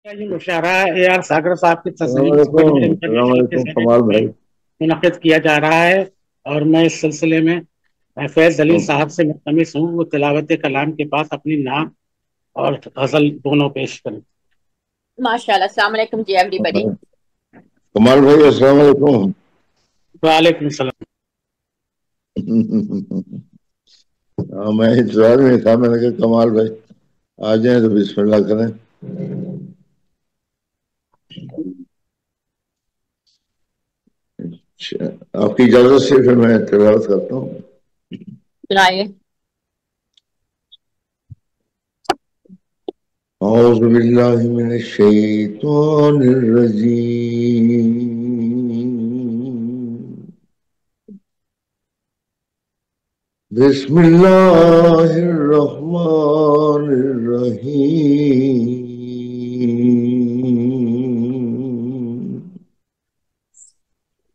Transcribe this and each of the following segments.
یہ مشاعرہ اے آر ساگر صاحب کی السلام تضحیق پر علیکم، السلام انٹرنیشنل کے علیکم زیر کمال بھائی۔ منعقد کیا جا رہا ہے، اور میں اس سلسلے میں فیض علی صاحب سے ملتمس ہوں وہ تلاوت کلام کے پاس اپنی نعت اور غزل دونوں پیش کریں۔ ماشاء اللہ. السلام علیکم جی ایوری بڈی. کمال بھائی السلام علیکم۔ وعلیکم السلام۔ میں انتظار میں تھا، میں نے کہا کمال بھائی آ جائیں تو بسم اللہ کریں۔ آپ کی اجازت سے پھر میں تلاوت کرتا ہوں۔ سنائیے. اعوذ باللہ من الشیطان الرجیم، بسم اللہ الرحمن الرحیم۔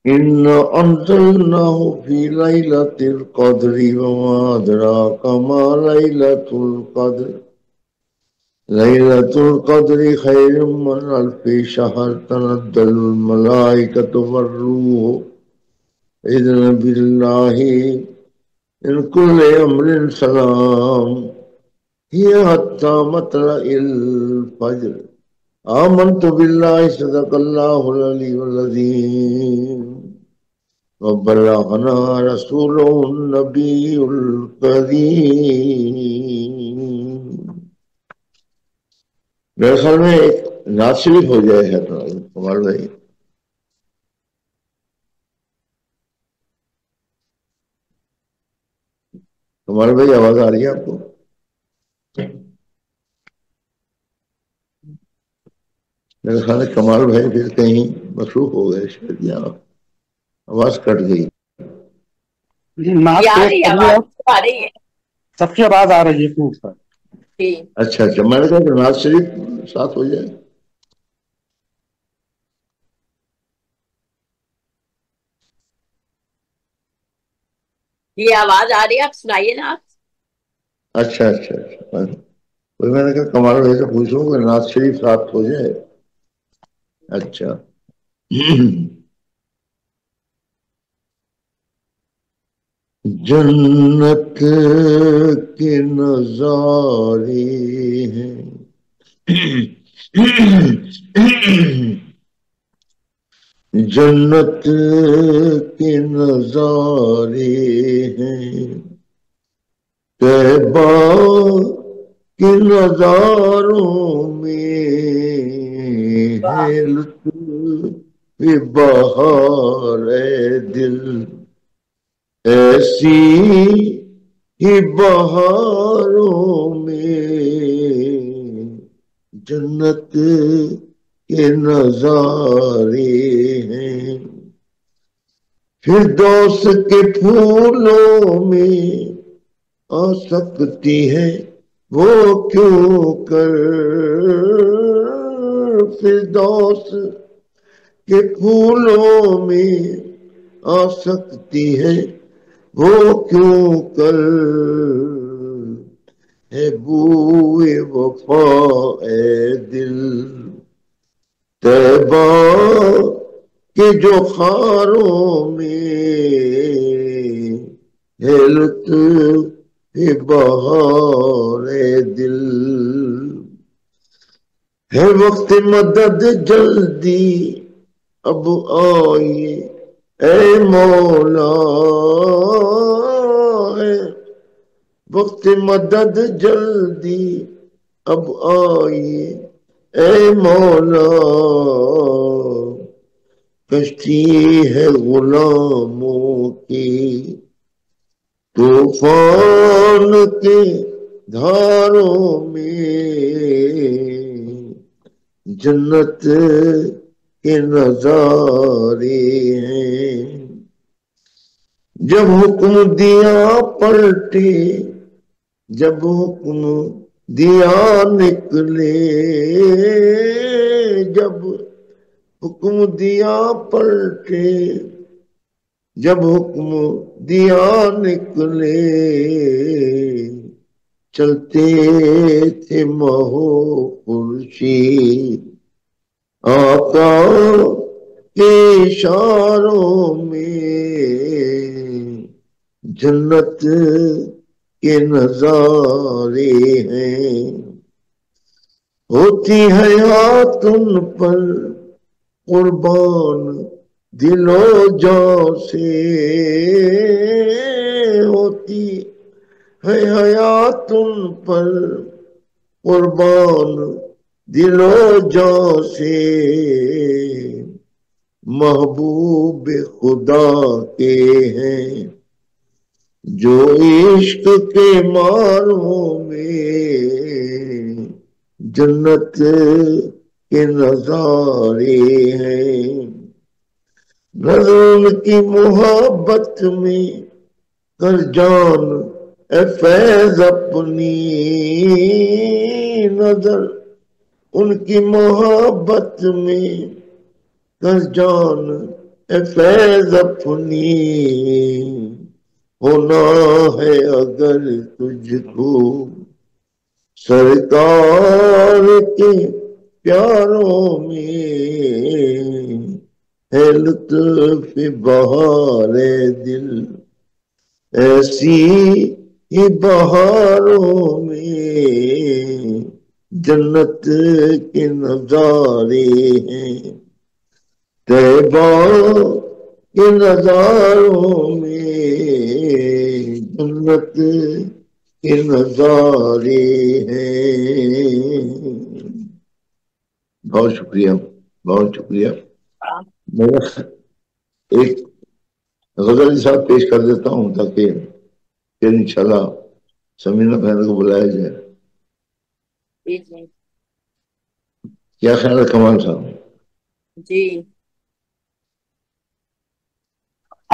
إنا أنزلناه في ليلة القدر وما أدراك ما ليلة القدر ليلة القدر خير من ألف شهر تنزل الملائكة والروح بإذن بالله من كل أمر سلام هي حتى مطلع الفجر آمنت بالله صدق الله العلي العظيم وبلغنا رسوله النبي الكريم۔ میرے خیال میں ایک نعت شریف ہو جائے گا کمال بھائی۔ کمال بھائی آواز آ رہی ہے آپ کو؟ میرے خیال ہے کمال بھائی پھر کہیں مصروف ہو گئے شاید، یا آواز کٹ گئی۔ سب کی آواز آ رہی ہے خوب پر۔ اچھا میں نے کہا کہ نعت شریف ساتھ ہو جائے۔ یہ آواز آ رہی ہے، آپ سنائیے نا آپ۔ اچھا میں نے کہا کمال بھائی سے پوچھوں کہ نعت شریف ساتھ ہو جائے۔ اچھا جنت کے نظارے ہیں جنت کے نظارے ہیں، طیبہ کے نظاروں میں ہے لطف بہار اے دل، ایسی ہی بہاروں میں جنت کے نظارے ہیں، فردوس کے پھولوں میں آ سکتی ہے وہ کیوں کر، فردوس کے پھولوں میں آ سکتی ہے وہ کیوں کر، ہے بوئے وفا اے دل، طیبہ کے جو خاروں میں ہے لطف بہار اے دل، ہے وقت مدد جلدی اب آئیے اے مولا، ہے وقت مدد جلدی اب آئیے اے مولا، کشتی ہے غلاموں کی طوفان کے دھاروں میں جنت کے نظارے ہیں، جب حکم دیا پلٹے جب حکم دیا نکلے، جب حکم دیا پلٹے جب حکم دیا نکلے، چلتے تھے مہو خورشید آقا کے اشاروں میں جنت کے نظارے ہیں، ہوتی حیات ان پر قربان دل و جان سے، ہوتی ہے حیات ان پر قربان دل و جان سے، محبوب خدا کے ہیں جو عشق کے ماروں میں جنت کے نظارے ہیں، نظر ان کی محبت میں کر جان اے فیض اپنی، نظر ان کی محبت میں کر جان اے فیض اپنی، ہونا ہے اگر تجھ کو سرکار کے پیاروں میں، ہے لطف بہار دل ایسی ہی بہاروں میں جنت کے نظارے ہیں، طیبہ کے نظاروں میں جنت کے نظارے ہیں۔ بہت شکریہ، بہت شکریہ۔ میں ایک غزل صاحب پیش کر دیتا ہوں تاکہ پھر انشاءاللہ سمینہ بہن کو بلایا جائے۔ کیا خیال ہے کمال صاحب؟ جی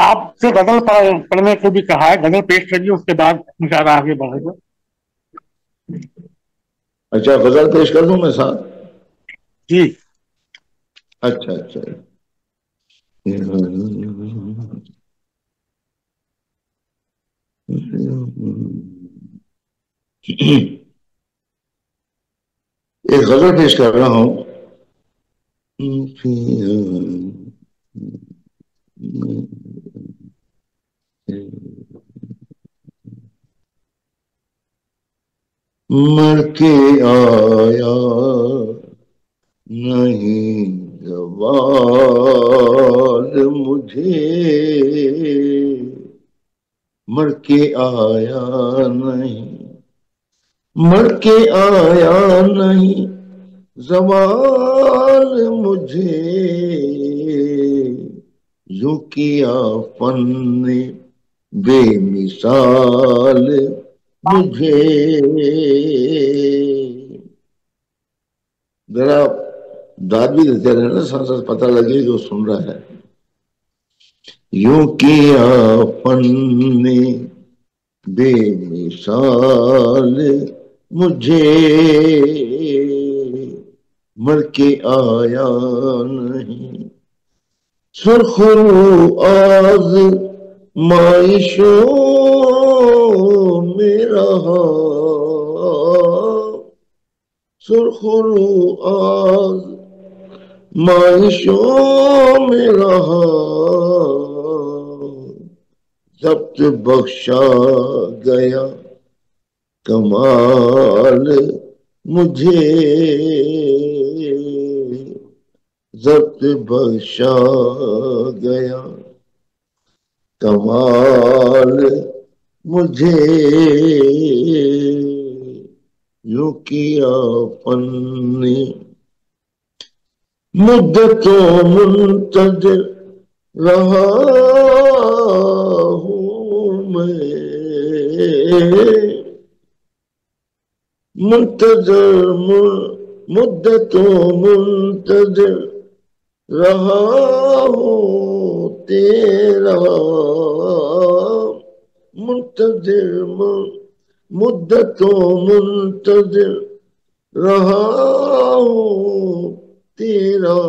آپ سے غزل پڑھنے کو بھی کہا ہے، غزل پیش کریے، اس کے بعد مشاعرہ آگے بڑھے گا۔ اچھا غزل پیش کر دوں میں ساتھ؟ جی اچھا اچھا۔ ایک غزل پیش کر رہا ہوں۔ مر کے آیا نہیں زوال مجھے، مر کے آیا نہیں، مر کے آیا نہیں زوال مجھے، یوں کیا فن نے بے مثال مجھے۔ ذرا داد بھی دیتے رہے نا، ساتھ ساتھ پتہ لگے جو سن رہا ہے۔ یوں کیا فن نے بے مثال مجھے، مر کے آیا نہیں، سرخ آز مائشوں میں رہا، سرخ آز مائشوں میں رہا، ضبط بخشا گیا کمال مجھے، ضبط بخشا گیا کمال مجھے، یوں کیا فن نے مدتوں منتظر رہا ہوں میں، منتظر مدتوں منتظر رہا ہوں تیرا، منتظر مدتوں منتظر رہا ہوں تیرا،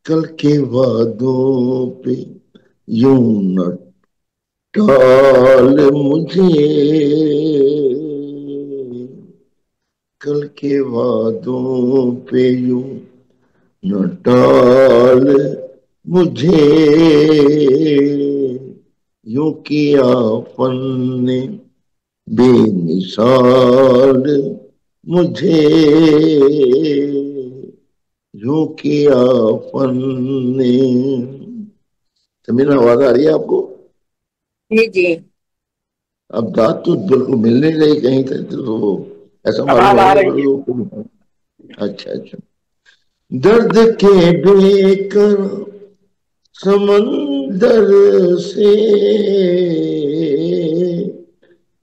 کل کے وعدوں پہ یوں نہ ٹال مجھے، کل کے وعدوں پہ یوں نہ ٹال مجھے، یوں کیا فن نے بے مثال مجھے، یوں کیا فن نے. سمیرہ آواز آ رہی ہے آپ کو؟ جی جی اب دانت تو بالکل ملنے نہیں کہیں تھے تو ایسا معلوم اب ہو آ رہا رہی ہے. ہے. اچھا اچھا. درد کے بے کر سمندر سے،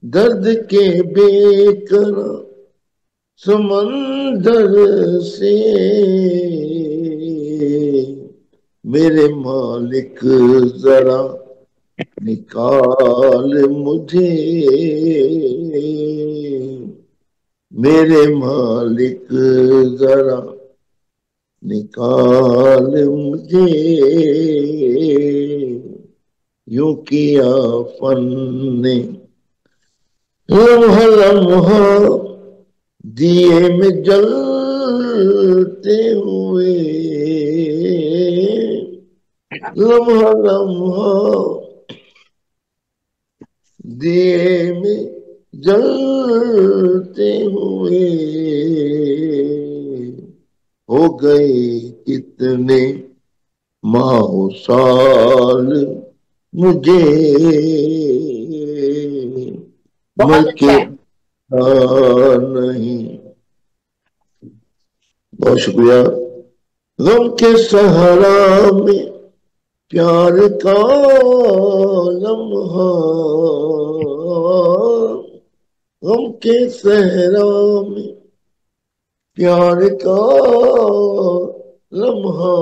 درد کے بے کر سمندر سے، میرے مالک ذرا نکال مجھے، میرے مالک ذرا نکال مجھے، یوں کیا فن نے لمحہ لمحہ دیے میں جلتے ہوئے، لمحہ لمحہ دیے میں جلتے ہوئے، ہو گئے کتنے ماہ و سال مجھے، بہت ملک اچھا ہے. نہیں. بہت شکریہ. غم کے صحرا میں پیار کا لمحہ، غم کے صحرا میں پیار کا لمحہ،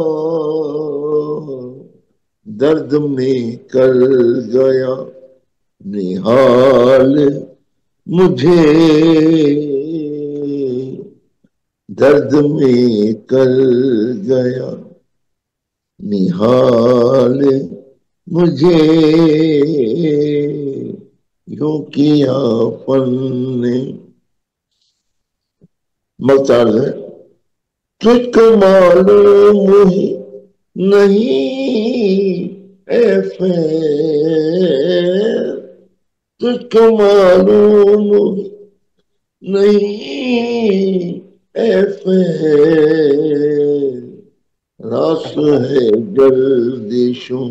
درد میں کر گیا نہال مجھے، درد میں کر گیا نہال مجھے، یوں کیا فن نے. مختار ہے. تجھ کو معلوم ہی نہیں اے فیر، تجھ کو معلوم ہی نہیں اے فیر، راس ہے گردشوں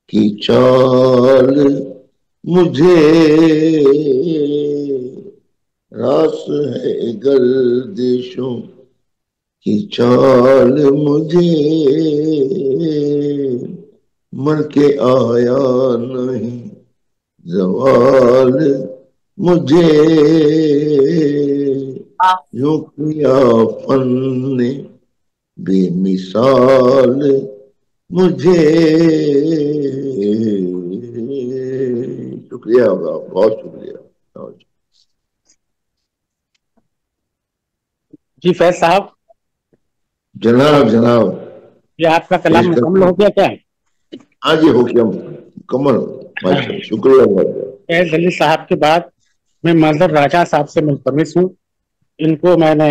کی چال مجھے، راس ہے گردشوں کی چال مجھے، مر کے آیا نہیں زوال مجھے، یوں کیا فن نے بے مثال مجھے. شکریہ ہوگا، بہت شکریہ. جی فیض صاحب، جناب جناب یہ آپ کا کلام مکمل ہو گیا کیا؟ ہاں جی ہو گیا مکمل. ماشاء اللہ، شکریہ بہت. فیض علی صاحب کے بعد میں منظر راجہ صاحب سے ملتمس ہوں، ان کو میں نے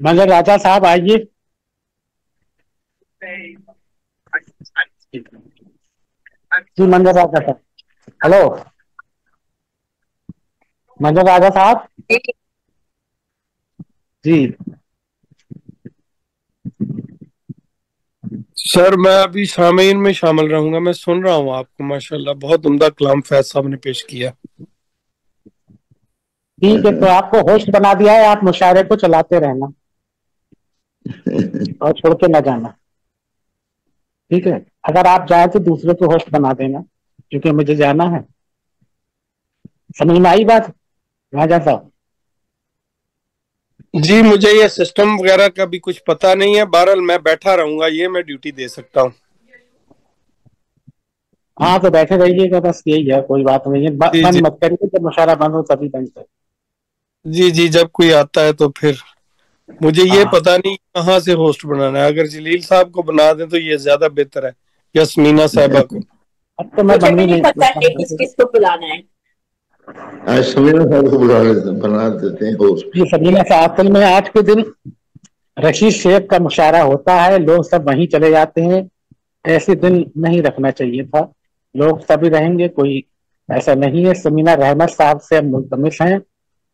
منظر راجہ صاحب آئیے. جی منظر راجہ صاحب، ہلو منظر راجہ صاحب. جی سر میں ابھی سامعین میں شامل رہوں گا، میں سن رہا ہوں آپ کو. ماشاءاللہ بہت عمدہ کلام فیض صاحب نے پیش کیا. ٹھیک ہے، تو آپ کو ہوسٹ بنا دیا ہے، آپ مشاعرے کو چلاتے رہنا اور چھوڑ کے نہ جانا. ٹھیک ہے، اگر آپ جائیں تو دوسرے کو ہوسٹ بنا دینا کیونکہ مجھے جانا ہے. سمجھ میں آئی بات راجہ صاحب؟ جی مجھے یہ سسٹم وغیرہ کا بھی کچھ پتہ نہیں ہے، بہرحال میں بیٹھا رہوں گا، یہ میں ڈیوٹی دے سکتا ہوں. ہاں تو بیٹھے رہیے گا، بس یہی ہے، کوئی بات نہیں ہے. جی بند جی مت کریے، جب مشاعرہ بند ہو تبھی بند کریں. جی جی جب کوئی آتا ہے تو پھر مجھے یہ ہاں پتہ نہیں کہاں سے ہوسٹ بنانا ہے. اگر جلیل صاحب کو بنا دیں تو یہ زیادہ بہتر ہے، یا سمینا صاحبہ کو. اب تو میں مجھے بند بھی ہی نہیں نہیں پتا کہ کس کس کو بلانا ہے. آج سمیرہ صاحب کو بلا لیتے ہیں، بنا دیتے ہیں ہوسٹ. یہ سمیرہ صاحب اصل میں آج کے دن رشید شیخ کا مشاعرہ ہوتا ہے، لوگ سب وہیں چلے جاتے ہیں. ایسے دن نہیں رکھنا چاہیے تھا، لوگ سبھی رہیں گے، کوئی ایسا نہیں ہے. سمینہ رحمت صاحب سے ہم ملتمس ہیں،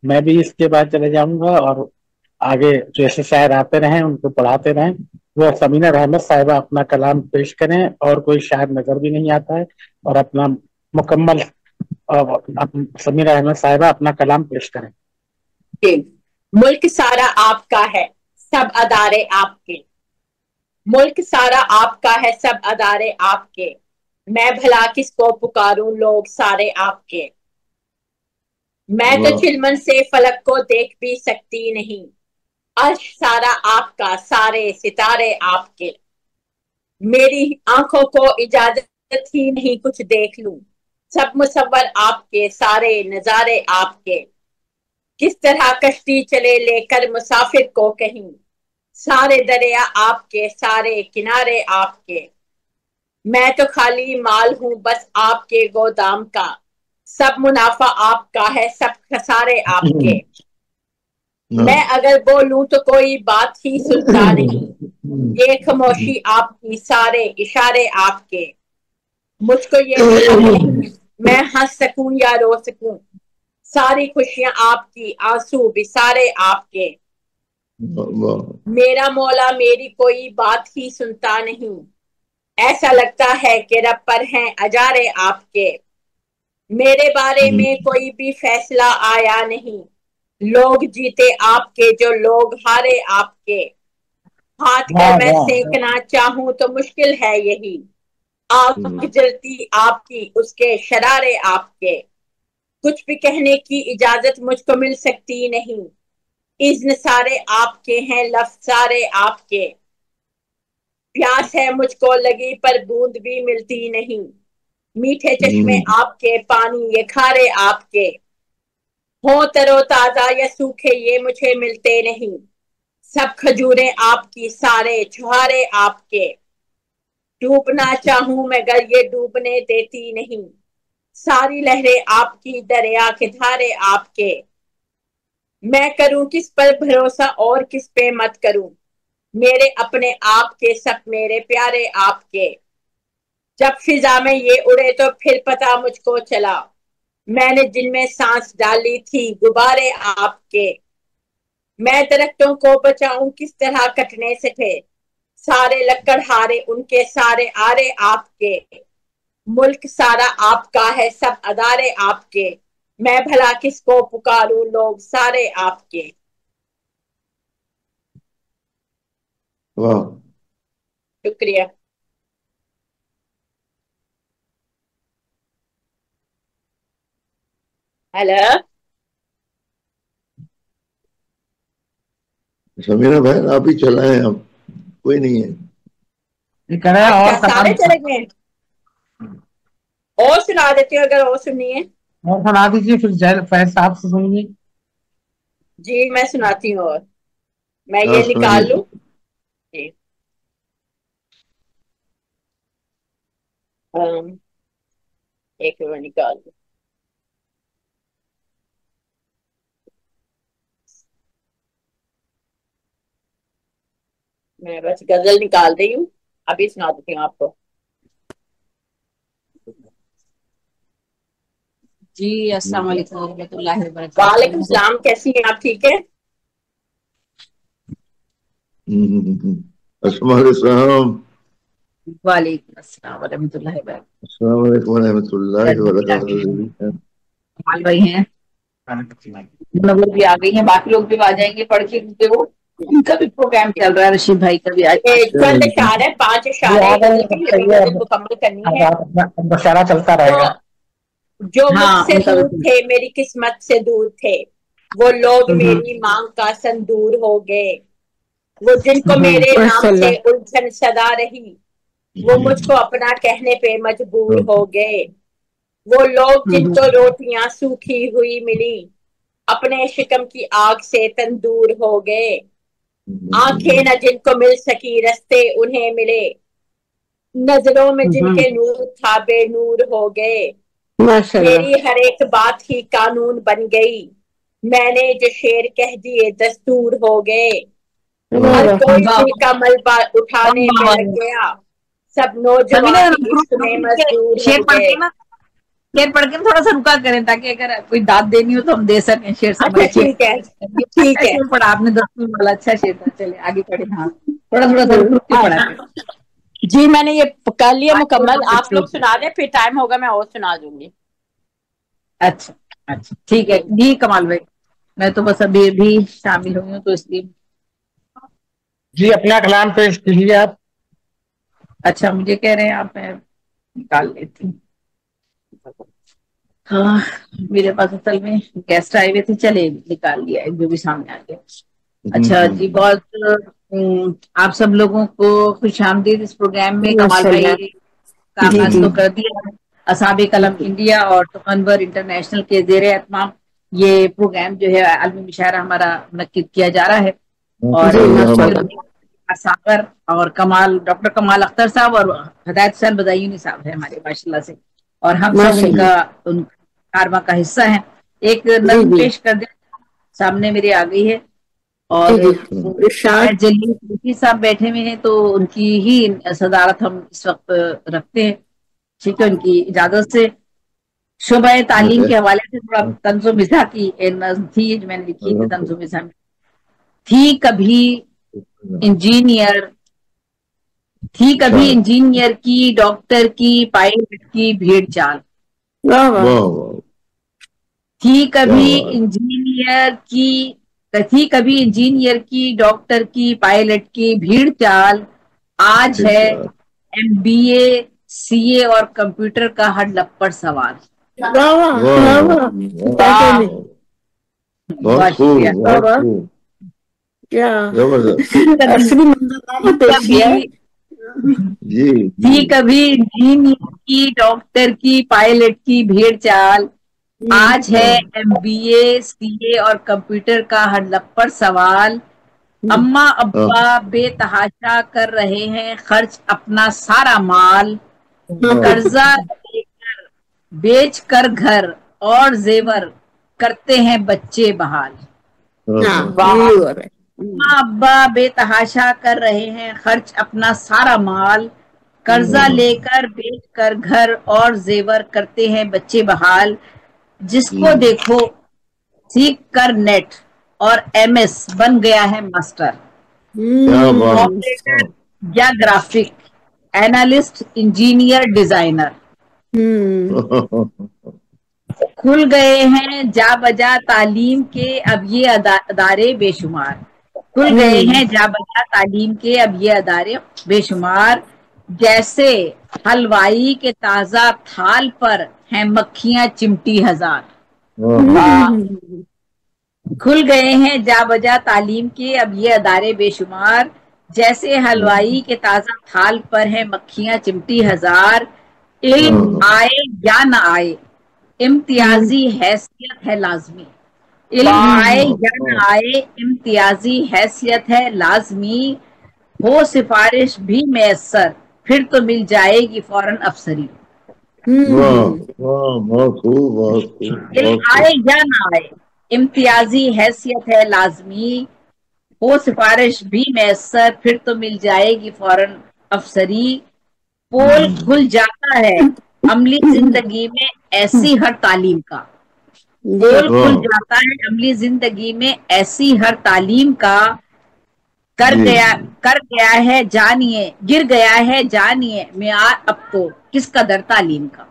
میں بھی اس کے بعد چلے جاؤں گا اور آگے جیسے شاعر آتے رہیں ان کو پڑھاتے رہیں. وہ سمینہ رحمت صاحبہ اپنا کلام پیش کریں، اور کوئی شاعر نظر بھی نہیں آتا ہے، اور اپنا مکمل سمینہ رحمت صاحبہ اپنا کلام پیش کریں. ملک سارا آپ کا ہے، سب ادارے آپ کے. ملک سارا آپ کا ہے، سب ادارے آپ کے. میں بھلا کس کو پکاروں، لوگ سارے آپ کے. میں تو چلمن سے فلک کو دیکھ بھی سکتی نہیں. عرش سارا آپ کا، سارے ستارے آپ کے. میری آنکھوں کو اجازت ہی نہیں کچھ دیکھ لوں. سب مصور آپ کے، سارے نظارے آپ کے. کس طرح کشتی چلے لے کر مسافر کو کہیں. سارے دریا آپ کے، سارے کنارے آپ کے. میں تو خالی مال ہوں بس آپ کے گودام کا. سب منافع آپ کا ہے، سب خسارے آپ کے. میں اگر بولوں تو کوئی بات ہی سنتا نہیں. یہ خاموشی آپ کی، سارے اشارے آپ کے. مجھ کو یہ حق نہیں میں ہنس سکوں یا رو سکوں. ساری خوشیاں آپ کی، آنسو بھی سارے آپ کے. میرا مولا میری کوئی بات ہی سنتا نہیں. ایسا لگتا ہے کہ رب پر ہیں اجارے آپ کے. میرے بارے میں کوئی بھی فیصلہ آیا نہیں. لوگ جیتے آپ کے، جو لوگ ہارے آپ کے. ہاتھ کر میں سینکنا چاہوں تو مشکل ہے یہی. آگ جلتی آپ کی، اس کے شرارے آپ کے. کچھ بھی کہنے کی اجازت مجھ کو مل سکتی نہیں. اذن سارے آپ کے ہیں، لفظ سارے آپ کے. پیاس ہے مجھ کو لگی پر بوند بھی ملتی نہیں. میٹھے چشمے آپ کے، پانی یہ کھارے آپ کے. ہوں ترو تازہ یا سوکھے یہ مجھے ملتے نہیں. سب کھجوریں آپ کی، سارے چھہارے آپ کے. ڈوبنا چاہوں مگر یہ ڈوبنے دیتی نہیں. ساری لہریں آپ کی، دریا کے دھارے آپ کے. میں کروں کس پر بھروسہ اور کس پہ مت کروں. میرے اپنے آپ کے، سب میرے پیارے آپ کے. جب فضا میں یہ اڑے تو پھر پتا مجھ کو چلا. میں نے جن میں سانس ڈالی تھی، غبارے آپ کے. میں درختوں کو بچاؤں کس طرح کٹنے سے تھے. سارے لکڑ ہارے ان کے، سارے آرے آپ کے. ملک سارا آپ کا ہے، سب ادارے آپ کے. میں بھلا کس کو پکاروں، لوگ سارے آپ کے. شکریہ. ہیلو سمیرہ بہن آپ ہی چلائیں، اب کوئی نہیں ہے. اچھا سارے چلے گئے. اور سنا دیتی ہوں اگر اور سننی ہے. اور سنا دیجیے پھر فیض صاحب سے سنیے. جی میں سناتی ہوں، اور میں ہاں یہ سنائیے. نکال لوں. جی ایک میں نکال لوں. میں بس غزل نکال رہی ہوں، ابھی سنا دیتی ہوں آپ کو. جی السلام علیکم ورحمۃ اللہ وبرکاتہ. وعلیکم السلام، کیسی ہیں آپ؟ ٹھیک ہے. السلام علیکم. وعلیکم السلام ورحمۃ اللہ وبرکاتہ. السلام علیکم ورحمۃ اللہ وبرکاتہ. کمال بھائی ہیں، لوگ بھی آ گئی ہیں، باقی لوگ بھی آ جائیں گے پڑھ کے. وہ ان کا بھی پروگرام چل رہا ہے، رشید بھائی کا بھی آج. چند اشعار ہے، 5 اشعار ہے غزل کے، یہ بھی مجھے مکمل کرنی ہے. مشاعرہ چلتا رہے گا. جو مجھ ہاں سے ان کا دور بھی. تھے میری قسمت سے دور تھے. وہ لوگ میری مانگ کا سندور ہو گئے. وہ جن کو میرے نام سے الجھن صدا رہی، وہ مجھ کو اپنا کہنے پہ مجبور ہو گئے. وہ لوگ جن کو روٹیاں سوکھی ہوئی ملی، اپنے شکم کی آگ سے تندور ہو گئے. آنکھیں نہ جن کو مل سکی رستے انہیں ملے، نظروں میں جن کے نور تھا بے نور ہو گئے. मेरी हर एक बात ही कानून बन गई, मैंने जो शेर कह दिए दस्तूर हो गए। हर कोई दिल का मलबा उठाने पे लग गया, सब नौजवान इश्क में मजदूर शेर हो पढ़ गए। के ना, शेर पढ़ के थोड़ा सा रुका करें ताकि अगर कोई दाद देनी हो तो हम दे सकें शेर समझ अच्छा के। ठीक है, ठीक है। शेर पढ़ा आपने, दस्तूर वाला अच्छा शेर था। चलिए आगे पढ़े। हाँ थोड़ा थोड़ा सा रुक के पढ़ा करें। जी मैंने ये कर लिया मुकम्मल, आप लोग सुना दें, फिर टाइम होगा मैं और सुना दूंगी। अच्छा अच्छा ठीक है जी कमाल भाई, मैं तो बस अभी भी शामिल हुई हूँ तो इसलिए। जी अपना कलाम पेश कीजिए आप। अच्छा मुझे कह रहे हैं आप, मैं निकाल लेती हूँ। हाँ मेरे पास असल में गेस्ट आए हुए थे, चले निकाल लिया जो भी सामने आ गया। अच्छा जी, बहुत आप सब लोगों को खुशामदीद इस प्रोग्राम में। कमाल भाई का आगाज तो कर दिया। असाबे कलम इंडिया और अनवर इंटरनेशनल के जेर एहतमाम ये प्रोग्राम जो है आलमी मुशायरा हमारा मुनक्किद किया जा रहा है। और सागर और कमाल, डॉक्टर कमाल अख्तर साहब और हिदायत हुसैन बदायूनी साहब है हमारे माशाल्लाह से, और हम सब उनका कारवा का हिस्सा है। एक नज़्म पेश कर दे, सामने मेरे आ गई है। और जलील साहब बैठे हुए हैं तो उनकी ही सदारत हम इस वक्त रखते हैं, ठीक है, उनकी इजाजत से। शोबा तालीम के हवाले से थोड़ा तंज़ो मिज़ाह की नज़्म थी जो मैंने लिखी थी। तंज़ो मिज़ाह थी कभी इंजीनियर, थी कभी इंजीनियर की, डॉक्टर की, पायलट की भीड़ चाल। थी कभी इंजीनियर की, थी कभी इंजीनियर की, डॉक्टर की, पायलट की भीड़ चाल। आज है MBA CA और कंप्यूटर का हर लपड़ सवाल। बहुत शुक्रिया। थी कभी इंजीनियर की, डॉक्टर की, पायलट की भीड़ चाल। आज है MBA CA और कंप्यूटर का हर लपड़ सवाल। अम्मा अब्बा बेतहाशा कर रहे हैं खर्च अपना सारा माल। कर्जा लेकर बेच कर घर और जेवर करते हैं बच्चे बहाल। अम्मा अब्बा बेतहाशा कर रहे हैं खर्च अपना सारा माल। कर्जा लेकर बेच कर घर और जेवर करते हैं बच्चे बहाल। जिसको देखो सीख कर नेट और MS बन गया है मास्टर। ऑपरेटर या ग्राफिक एनालिस्ट, इंजीनियर, डिजाइनर। खुल गए हैं जा बजा तालीम के अब ये अदारे बेशुमार। खुल गए हैं जा बजा तालीम के अब ये अदारे बेशुमार। जैसे हलवाई के ताजा थाल पर हैं मक्खियां चिमटी हजार। खुल गए हैं जा बजा तालीम के अब ये अदारे बेशुमार। जैसे हलवाई के ताजा थाल पर है मक्खियां चिमटी हजार। इल्म आए या न आए इम्तियाजी हैसियत है लाजमी। इल्म आए या न आए इम्तियाजी हैसियत है लाजमी। हो सिफारिश भी मैसर फिर तो मिल जाएगी फौरन अफसरी। इल्म आए या न आए इम्तियाजी हैसियत है लाजमी। हो सिफारिश भी मैसर फिर तो मिल जाएगी फौरन अफसरी। पोल खुल जाता है अमली जिंदगी में ऐसी हर तालीम का। पोल खुल जाता है अमली जिंदगी में ऐसी हर तालीम का। कर गया है जानिए, गिर गया है जानिए मेयार अब तो किस कदर तालीम का।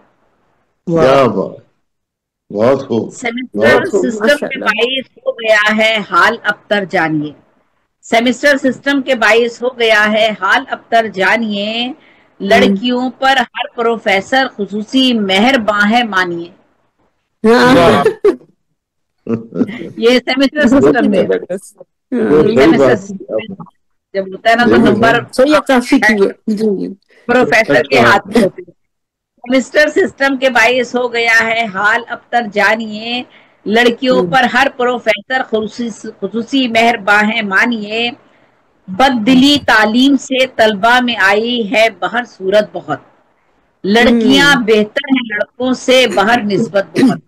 सेमेस्टर सिस्टम के बाइस हो गया है हाल अबतर जानिए। सेमेस्टर सिस्टम के बाइस हो गया है हाल अबतर जानिए। लड़कियों पर हर प्रोफेसर खुसूसी मेहरबां है मानिए। ये सेमेस्टर सिस्टम में जब होता है ना तो नंबर प्रोफेसर के हाथ में होते हैं। सेमेस्टर सिस्टम के बाइस हो गया है हाल अबतर जानिए। लड़कियों पर हर प्रोफेसर खुसूसी मेहरबां है मानिए। बददिली तालीम से तलबा में आई है बहर सूरत बहुत। लड़कियां बेहतर हैं लड़कों से बाहर निस्बत बहुत,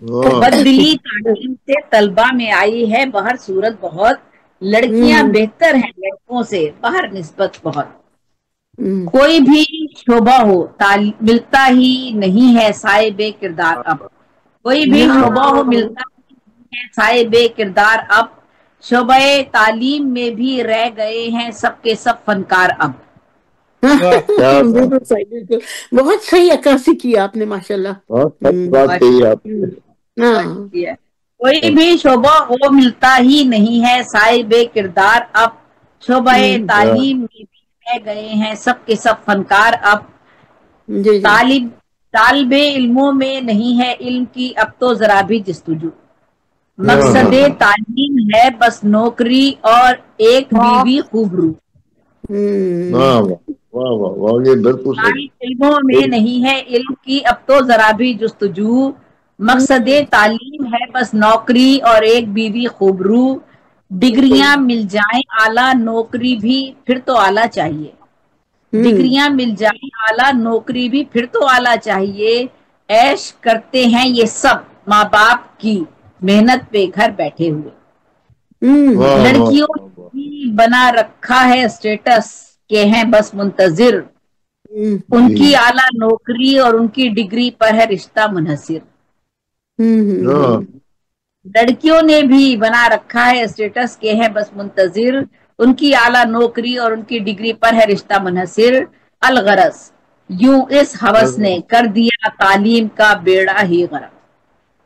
बददिली तालीम से तलबा में आई है बाहर सूरत बहुत, लड़कियां बेहतर हैं लड़कों से बाहर निस्बत बहुत, कोई भी शोभा हो मिलता ही नहीं है साहिबे किरदार अब, कोई भी शोभा हो मिलता ही नहीं है साहिबे किरदार अब, शोबे तालीम में भी रह गए हैं सबके सब फनकार अब। बिल्कुल सही, बिल्कुल बहुत सही अक्कासी की आपने माशाल्लाह। बात कही आपने। हाँ, कोई भी शोभा हो मिलता ही नहीं है साहिबे किरदार अब, शोबे तालीम में भी रह गए हैं सबके सब फनकार अब, जी जी। तालिबे इल्मों में नहीं है इल्म की अब तो जरा भी जस्तुजू, मकसदे तालीम है बस नौकरी और एक बीवी खूबरू, वाह वाह वाह, ये बिल्कुल सही। इल्मों में नहीं है इल्म की अब तो जरा भी जस्तजू, मकसदे तालीम है बस नौकरी और एक बीवी खूबरू, डिग्रियां मिल जाएं आला नौकरी भी फिर तो आला चाहिए, डिग्रियां मिल जाएं आला नौकरी भी फिर तो आला चाहिए, ऐश करते हैं ये सब माँ बाप की मेहनत पे घर बैठे हुए, लड़कियों ने बना रखा है स्टेटस के हैं बस मुंतजिर, उनकी आला नौकरी और उनकी डिग्री पर है रिश्ता मुनहसिर, लड़कियों ने भी बना रखा है स्टेटस के हैं बस मुंतजिर, उनकी आला नौकरी और उनकी डिग्री पर है रिश्ता मुनहसिर, अलगरस यूं इस हवस ने कर दिया तालीम का बेड़ा ही गरक,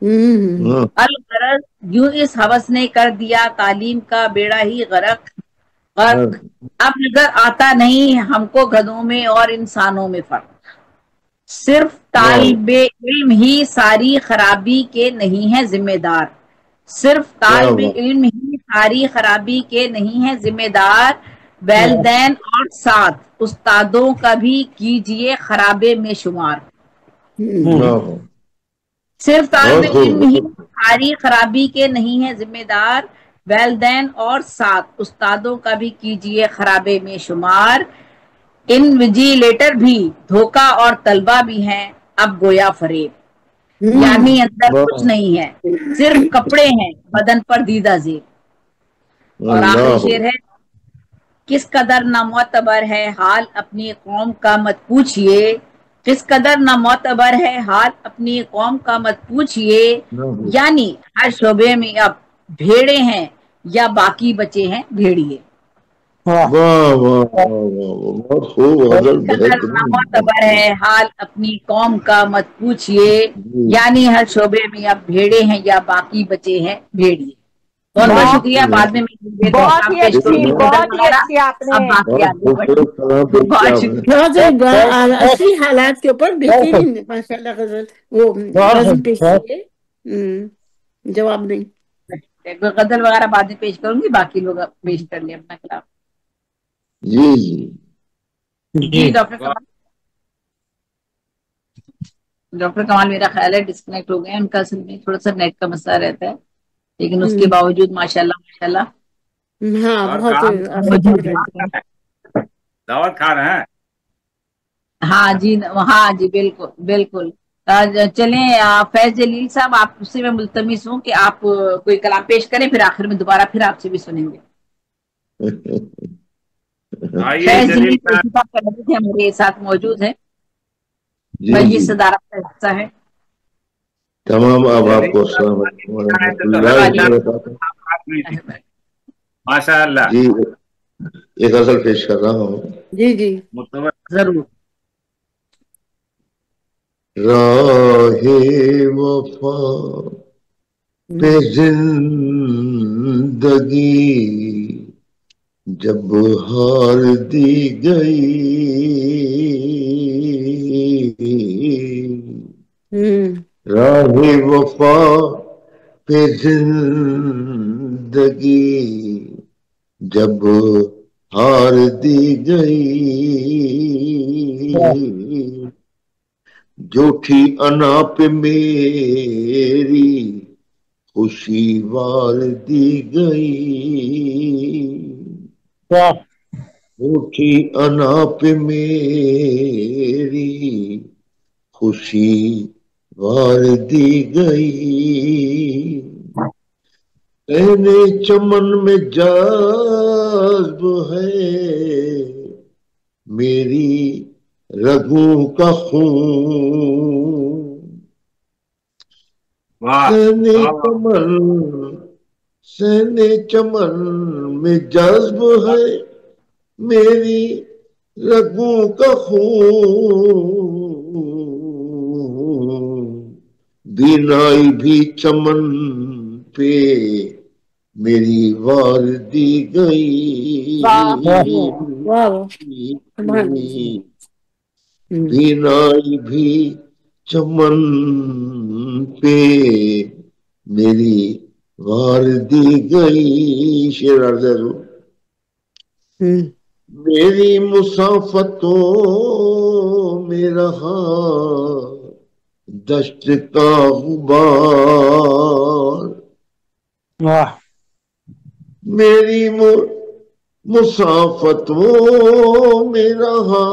अलगरज यूं इस हवस ने कर दिया तालीम का बेड़ा ही गरक, अब नजर आता नहीं हमको गधों में और इंसानों में फर्क, सिर्फ तालिबे इल्म ही सारी खराबी के नहीं है जिम्मेदार, सिर्फ तालिबे इल्म ही सारी खराबी के नहीं है जिम्मेदार, वैलदैन और साथ उस्तादों का भी कीजिए खराबे में शुमार, सिर्फ तालिबे इल्म ही सारी खराबी के नहीं है जिम्मेदार, वैलदैन और साथ उस्तादों का भी कीजिए खराबे में शुमार, इनविजिलेटर भी धोखा और तलबा भी हैं अब गोया फरेब, यानी अंदर कुछ नहीं है सिर्फ कपड़े हैं बदन पर दीदा जेब, और आखिरी शेर है, किस कदर नामोतबर है हाल अपनी कौम का मत पूछिए, किस कदर नामोतबर है हाल अपनी कौम का मत पूछिए, यानी हर शोबे में अब भेड़े हैं या बाकी बचे हैं भेड़िए, नामोतबर है हाल अपनी कौम का मत पूछिए, यानी हर शोबे में अब भेड़े हैं या बाकी बचे हैं भेड़िए। बहुत बहुत शुक्रिया, बाद में बहुत ही अच्छी आपने असली हालात के ऊपर बेहतरीन माशाल्लाह गजल वो गजल पेश किए, जवाब नहीं गजल वगैरह बाद में पेश करूंगी, बाकी लोग पेश कर ले अपना कलाम। जी डॉक्टर कमाल मेरा ख्याल है डिस्कनेक्ट हो गए, उनका असल में थोड़ा सा नेट का मसला रहता है, लेकिन उसके बावजूद माशाल्लाह माशाल्लाह हाँ बहुत दावत खा रहे हैं। हाँ जी बिल्कुल बिल्कुल। चलें फैज जलील साहब, आपसे मैं मुल्तमिस हूँ कि आप कोई कलाम पेश करें, फिर आखिर में दोबारा फिर आपसे भी सुनेंगे। फैज जलील हमारे साथ मौजूद है, मजलिस सदारत का हिस्सा है। तमाम आपको माशाअल्लाह जी एक गजल पेश कर रहा हूँ। जी जी जरूर। राहे वफा पे जिंदगी जब हार दी गई, राहे वफा पे जिंदगी जब हार दी गई, जोठी अना पे मेरी खुशी वार दी गई, اٹھی انا پہ میری خوشی وار دی گئی، رہنے چمن میں جذب ہے میری رگوں کا خون، سہنے چمن میں جذب ہے میری رگوں کا خون، بینائی بھی چمن پہ میری وار دی گئی، بینائی بھی چمن پہ میری وار دی گئی، شیر عرض ہے میری مسافتوں میں رہا دشت کا غبار، میری مسافتوں میں رہا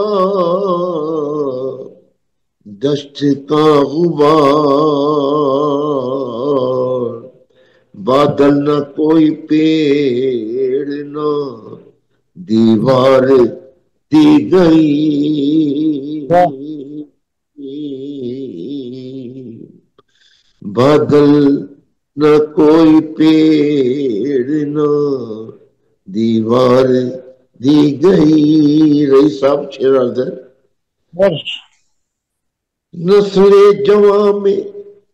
دشت کا غبار، بادل نہ کوئی پیڑ نہ دیوار دی گئی، بادل نہ کوئی پیڑ نہ دیوار دی گئی، رہی صاحب شیر عرض ہے نسل جوان میں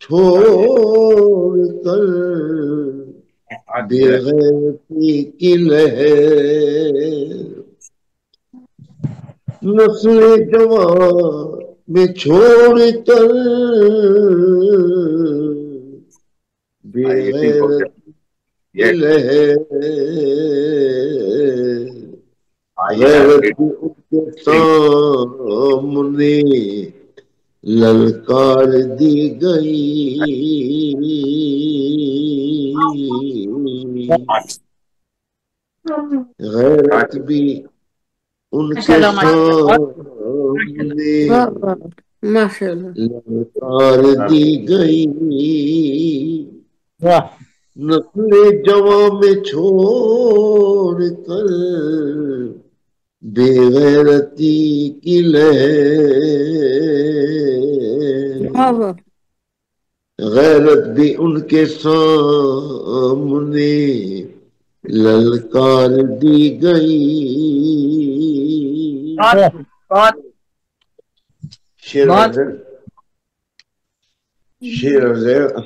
چھوڑ کر بے غیرتی کی لہر، نسل جوان میں چھوڑ کر بے غیرتی کی لہر، غیرت بھی ان کے سامنے للکار دی گئی، غیرت بھی ان کے سامنے للکار دی گئی، نسل جوان میں چھوڑ کر بے غیرتی کی لہر، غیرت بھی ان کے سامنے للکار دی گئی، شیر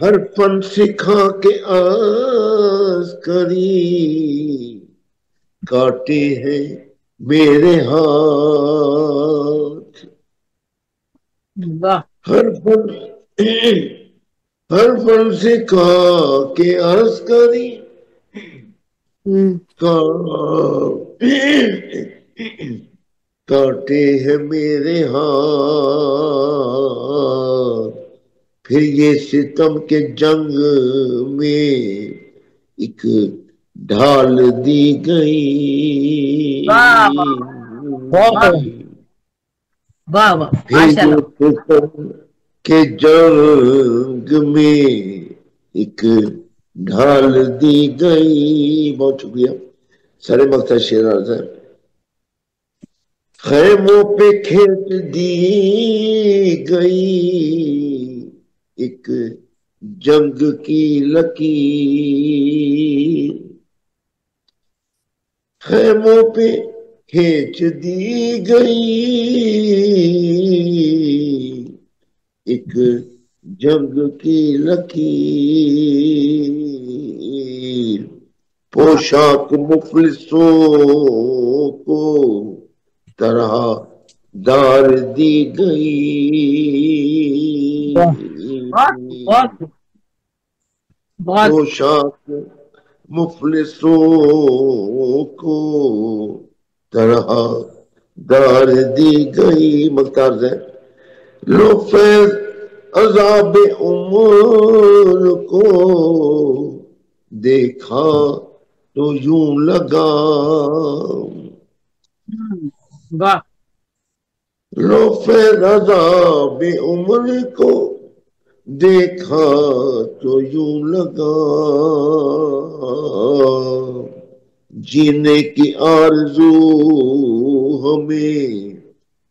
ہر فن سکھا کے عسکری کاٹے ہیں میرے ہاتھ، ہر فن سکھا کے عسکری کاٹے ہیں میرے ہاتھ، پھر یہ ستم کے جنگ میں ایک ڈھال دی گئی، پھر یہ ستم کے جنگ میں ایک ڈھال دی گئی، بہت شکریہ سارے مقصد شیر عرض ہے خیموں پہ کھینچ دی گئی ایک جنگ کی لکیر، خیموں پہ کھینچ دی گئی ایک جنگ کی لکیر، پوشاک مفلسوں کو طرح دار دی گئی، پوشاک مفلسوں کو طرح دار دی گئی، مختار سے لو فیض عذاب عمر کو دیکھا تو یوں لگا، वाह। लौफ़े रज़ा बे उम्र को देखा तो यूं लगा जीने की आरज़ू हमें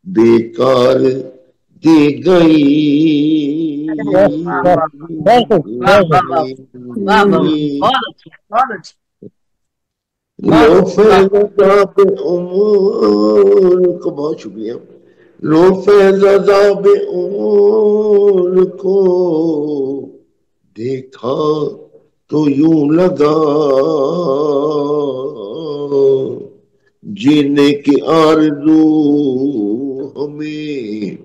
बेकार दी गई। वाह वाह वाह वाह वाह वाह वाह, बहुत अच्छी बहुत अच्छी। लौफ़े रज़ा बे उम्र को, बहुत शुक्रिया। लौफ़े रज़ा बे उम्र को देखा तो यूं लगा जीने की आरज़ू हमें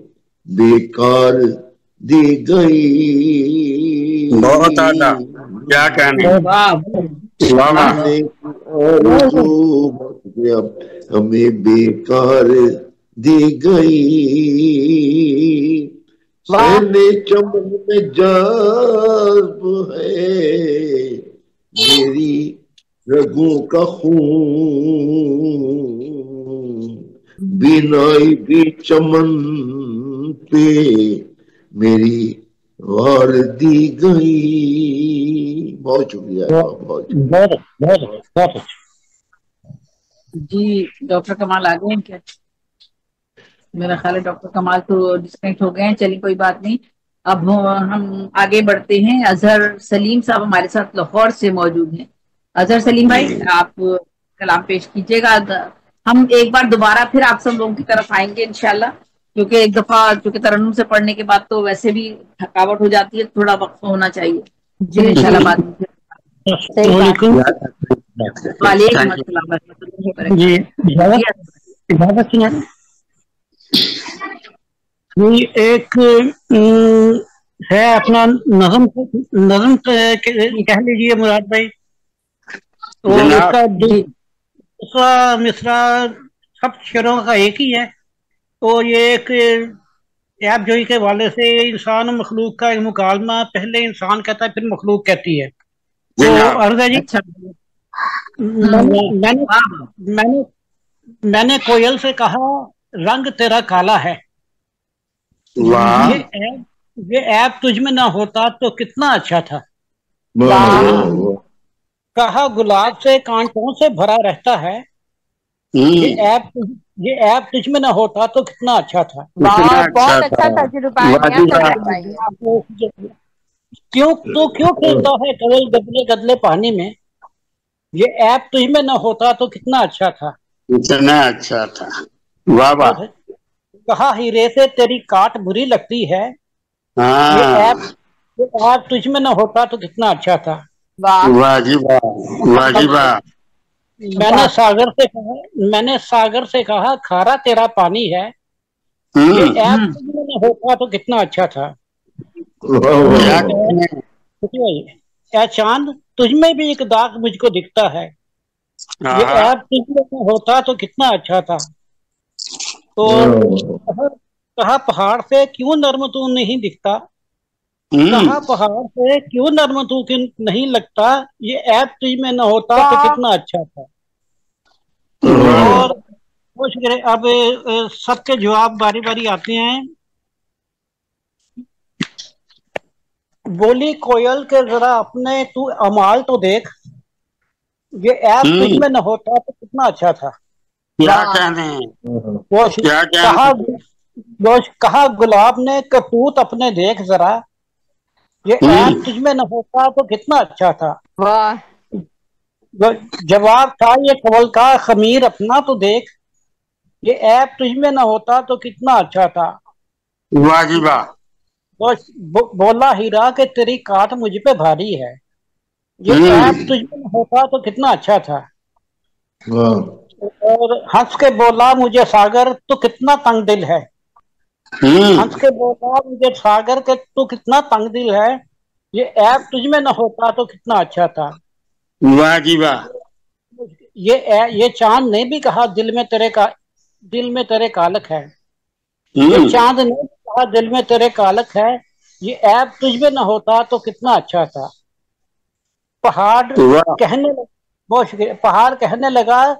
बेकार दी गई। बहुत आला, क्या कहने। वाह वाह वाह। जीने की आरज़ू हमें बेकार दी गई। सहने चमन में जज्ब है मेरी रगों का खून, बिनाई भी चमन पे मेरी वार दी गई। बहुत शुक्रिया, बहुत बहुत जी। डॉक्टर कमाल आ गए हैं क्या? मेरा ख्याल है डॉक्टर कमाल तो डिस्कनेक्ट हो गए हैं। चलिए कोई बात नहीं, अब हम आगे बढ़ते हैं। अजहर सलीम साहब हमारे साथ लाहौर से मौजूद हैं। अजहर सलीम भाई, आप कलाम पेश कीजिएगा। हम एक बार दोबारा फिर आप सब लोगों की तरफ आएंगे इंशाल्लाह, क्योंकि एक दफा चूंकि तरन्नुम से पढ़ने के बाद तो वैसे भी थकावट हो जाती है, थोड़ा वक्त होना चाहिए। फिर इंशाल्लाह बाद में वालेकुम अस्सलाम जी इजाजत ये एक है अपना नज़म कह लीजिए मुराद भाई, तो उसका दूसरा मिसरा सब शेरों का एक ही है। तो ये एक ऐप जोई के वाले से इंसान और मखलूक का एक मुकालमा, पहले इंसान कहता है फिर मखलूक कहती है। तो अर्ज़ है जी, मैंने कोयल से कहा रंग तेरा काला है, ये ऐप तुझ में ना होता तो कितना अच्छा था। कहा गुलाब से कांटों से भरा रहता है, ये ऐप तुझ में ना होता तो कितना अच्छा था। बहुत अच्छा तजुर्बा। क्यों खेलता है कवल गदले गदले पानी में, ये ऐप तुझ में ना होता तो कितना अच्छा था। कितना अच्छा था। वाह वाह। कहा हीरे से तेरी काट बुरी लगती है, ये ऐप तुझ में ना होता तो कितना अच्छा था। वाह जी वाह, वाह जी वाह। मैंने सागर से कहा खारा तेरा पानी है, ये ऐप तुझ में ना होता तो कितना अच्छा था। चांद तुझ में भी एक दाग मुझको दिखता है, ये ऐप तुझ में ना होता तो कितना अच्छा था। तो कहा पहाड़ से क्यों नर्म तू नहीं दिखता, कहा पहाड़ से क्यों नर्म तू नहीं लगता, ये ऐप तुझ में न होता तो कितना अच्छा था। और अब सबके जवाब बारी बारी आते हैं। बोली कोयल के जरा अपने तू अमाल तो देख, ये ऐप तुझ में न होता तो कितना अच्छा था। क्या कहने। कहा गुलाब ने करतूत अपने देख जरा, ये ऐप तुझ में न होता तो कितना अच्छा था। जवाब था ये कवल का खमीर अपना तो देख, ये ऐप तुझ में न होता तो कितना अच्छा था। वाह जी वाह। बोला हीरा के तेरी काट मुझ पे भारी है, ये ऐप तुझ में न होता तो कितना अच्छा था। और हंस के बोला मुझे सागर तू कितना तंग दिल है, हंस के बोला मुझे सागर के तू कितना तंग दिल है, ये ऐप तुझ में न होता तो कितना अच्छा था। वाह जी वाह। ये चांद ने भी कहा दिल में तेरे कालक है, ये चांद ने भी कहा दिल में तेरे कालक है, ये ऐप तुझ में न होता तो कितना अच्छा था। पहाड़ कहने लगा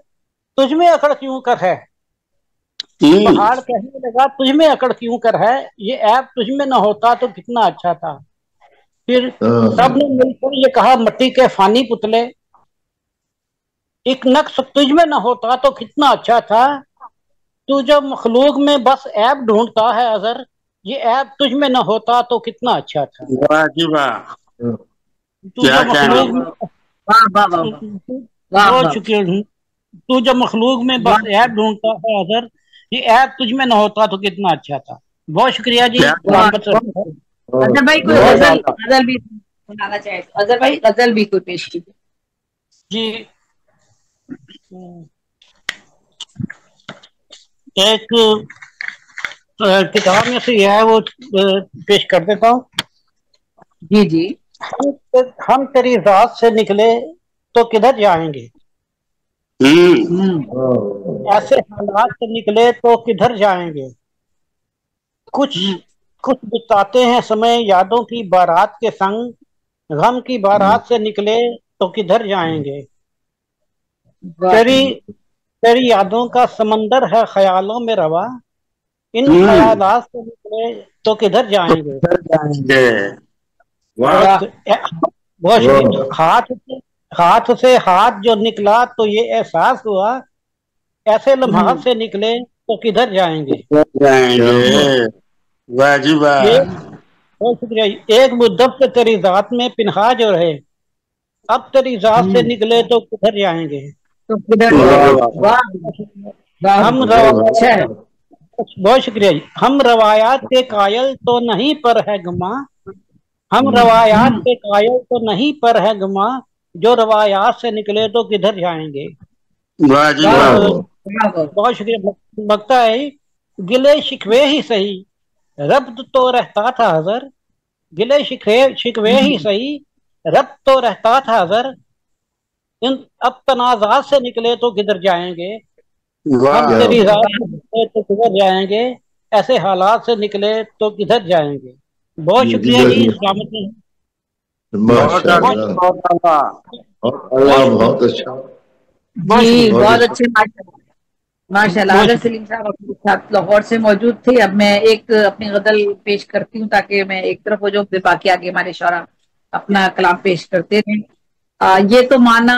तुझ में अकड़ क्यों कर है, پہاڑ کہنے لگا تجھ میں اکڑ کیوں کر ہے، یہ عیب تجھ میں نہ ہوتا تو کتنا اچھا تھا۔ پھر سب نے مل کر یہ کہا مٹی کے فانی پتلے، ایک نقص تجھ میں نہ ہوتا تو کتنا اچھا تھا، تو جب مخلوق میں بس عیب ڈھونڈتا ہے اظہر، یہ عیب تجھ میں نہ ہوتا تو کتنا اچھا تھا۔ واہ جی واہ، تو جب مخلوق میں بہت شکریہ، تو جب مخلوق میں بس عیب ڈھونڈتا ہے اظہر، یہ عیب تجھ میں نہ ہوتا تو کتنا اچھا تھا۔ بہت شکریہ جی۔ اظہر بھائی کوئی غزل بھی سنانا چاہے تو اظہر بھائی غزل بھی کوئی پیش کیجیے جی۔ ایک کتاب میں سے یہ ہے وہ پیش کر دیتا ہوں۔ جی جی۔ ہم تیری ذات سے نکلے تو کدھر جائیں گے، ایسے حالات سے نکلے تو کدھر جائیں گے، کچھ بتاتے ہیں سمے یادوں کی بارات کے سنگ، غم کی بارات سے نکلے تو کدھر جائیں گے، تیری یادوں کا سمندر ہے خیالوں میں روا، ان خیالات سے نکلے تو کدھر جائیں گے۔ بہت شکریہ۔ ہاتھ سے ہاتھ جو نکلا تو یہ احساس ہوا، ایسے لمحات سے نکلے تو کدھر جائیں گے۔ بہت شکریہ۔ ایک مدت سے تیری ذات میں پنہا جو رہے، اب تیری ذات سے نکلے تو کدھر جائیں گے۔ بہت شکریہ جی۔ ہم روایات کے قائل تو نہیں پر ہے گماں، ہم روایات کے قائل تو نہیں پر ہے گماں، جو روایات سے نکلے تو کدھر جائیں گے۔ بہت شکریہ۔ لگتا ہے گلے شکوے ہی صحیح، ربط تو رہتا تھا حضر، گلے شکوے ہی صحیح، ربط تو رہتا تھا حضر، اب تنازعات سے نکلے تو کدھر جائیں گے، ہم تیری ذات سے نکلے تو کدھر جائیں گے، ایسے حالات سے نکلے تو کدھر جائیں گے۔ بہت شکریہ جی۔ سلامت رہیں۔ بہت اچھا جی، بہت اچھے ماشاء اللہ۔ اظہر سلیم صاحب اپنے ساتھ لاہور سے موجود تھے۔ اب میں ایک اپنی غزل پیش کرتی ہوں تاکہ میں ایک طرف ہو جاؤں، پھر باقی آگے ہمارے شعراء اپنا کلام پیش کرتے رہیں۔ یہ تو مانا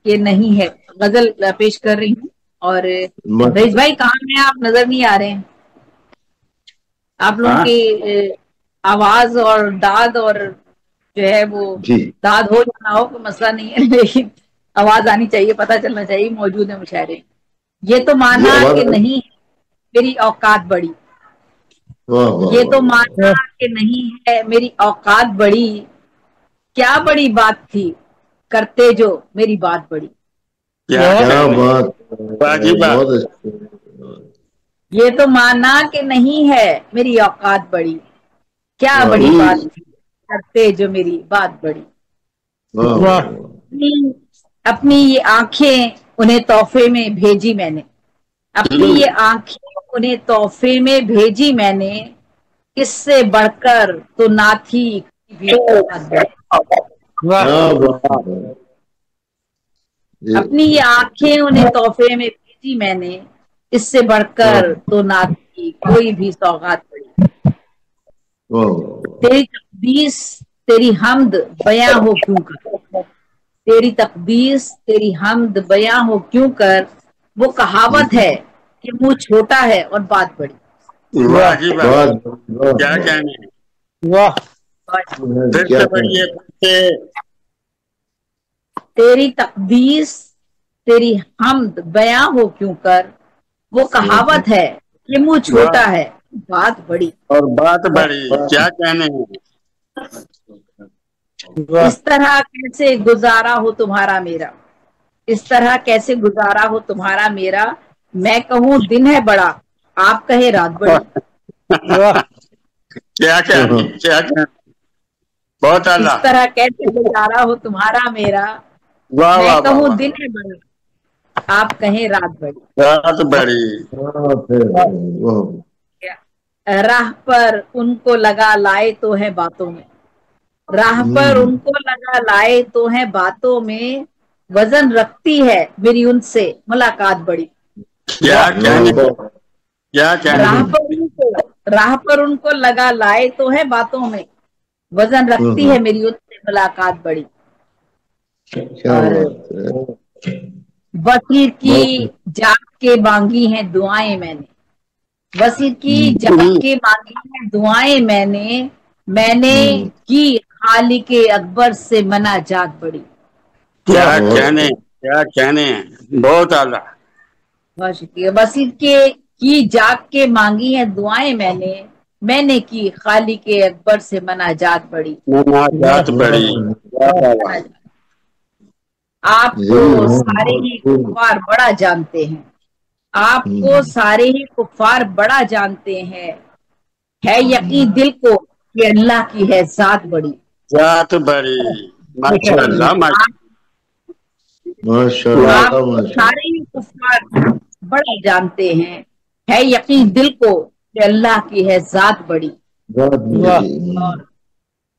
کہ نہیں ہے غزل پیش کر رہی ہوں۔ اور رئیس بھائی کہاں میں آپ نظر نہیں آ رہے ہیں، آپ لوگوں کی آواز اور داد اور جو ہے وہ داد ہو جانا ہو کوئی مسئلہ نہیں ہے، لیکن آواز آنی چاہیے، پتہ چلنا چاہیے موجود ہے مشاعرے۔ یہ تو مانا کہ نہیں میری اوقات بڑی، یہ تو مانا کہ نہیں ہے میری اوقات بڑی، کیا بڑی بات تھی کرتے جو میری بات بڑی، یہ تو مانا کہ نہیں ہے میری اوقات بڑی، کیا بڑی بات تھی کرتے جو میری بات بڑی۔ اپنی یہ آنکھیں انہیں تحفے میں بھیجی میں نے، اپنی یہ آنکھیں انہیں تحفے میں بھیجی میں نے، اس سے بڑھ کر تو نہ تھی۔ اپنی یہ آنکھیں انہیں تحفے میں بھیجی میں نے، اس سے بڑھ کر تو نہ تھی کوئی بھی سوغات پڑی، تیری تقدیس تیری حمد بیاں ہو کیوں کر، تیری تقدیس تیری حمد بیاں ہو کیوں کر، وہ کہاوت ہے کہ منہ چھوٹا ہے اور بات بڑی۔ کیا کہنے، تیری تقدیس تیری حمد بیاں ہو کیوں کر، وہ کہاوت ہے کہ منہ چھوٹا ہے بات بڑی، اور بات بڑی، کیا کہنے ہیں۔ اس طرح کیسے گزارا ہو تمہارا میرا، اس طرح کیسے گزارا ہو تمہارا میرا، میں کہوں دن ہے بڑا آپ کہے رات بڑی، کیا کہنے، کیا کہنے، بہت اعلیٰ۔ اس طرح کیسے گزارا ہو تمہارا میرا، میں کہوں دن ہے بڑا آپ کہیں رات بڑی، رات بڑی۔ راہ پر ان کو لگا لائے تو ہے باتوں میں، راہ پر ان کو لگا لائے تو ہے باتوں میں، وزن رکھتی ہے میری ان سے ملاقات بڑی، کیا کہنے، क्या राह पर उनको लगा लाए तो है बातों में, वजन रखती है मेरी उनसे मुलाकात बड़ी। क्या बात है। वसीर की जाग के मांगी हैं दुआएं मैंने, वसीर की जाग के मांगी हैं दुआएं मैंने की खालिके अकबर से मना जात बड़ी। क्या कहने, बहुत आला। बहुत शुक्रिया। वसीर की जाग के मांगी हैं दुआएं मैंने की खालिके अकबर से मना जात बड़ी। जात बड़ी। आपको सारे ही कुफ्फार बड़ा जानते हैं, आपको सारे ही कुफ्फार बड़ा जानते हैं, है यकीन दिल को कि अल्लाह की है जात बड़ी। जात बड़ी, माशाअल्लाह माशाअल्लाह। आपको सारे ही कुफ्फार बड़ा जानते हैं, है यकीन दिल को कि अल्लाह की है जात बड़ी।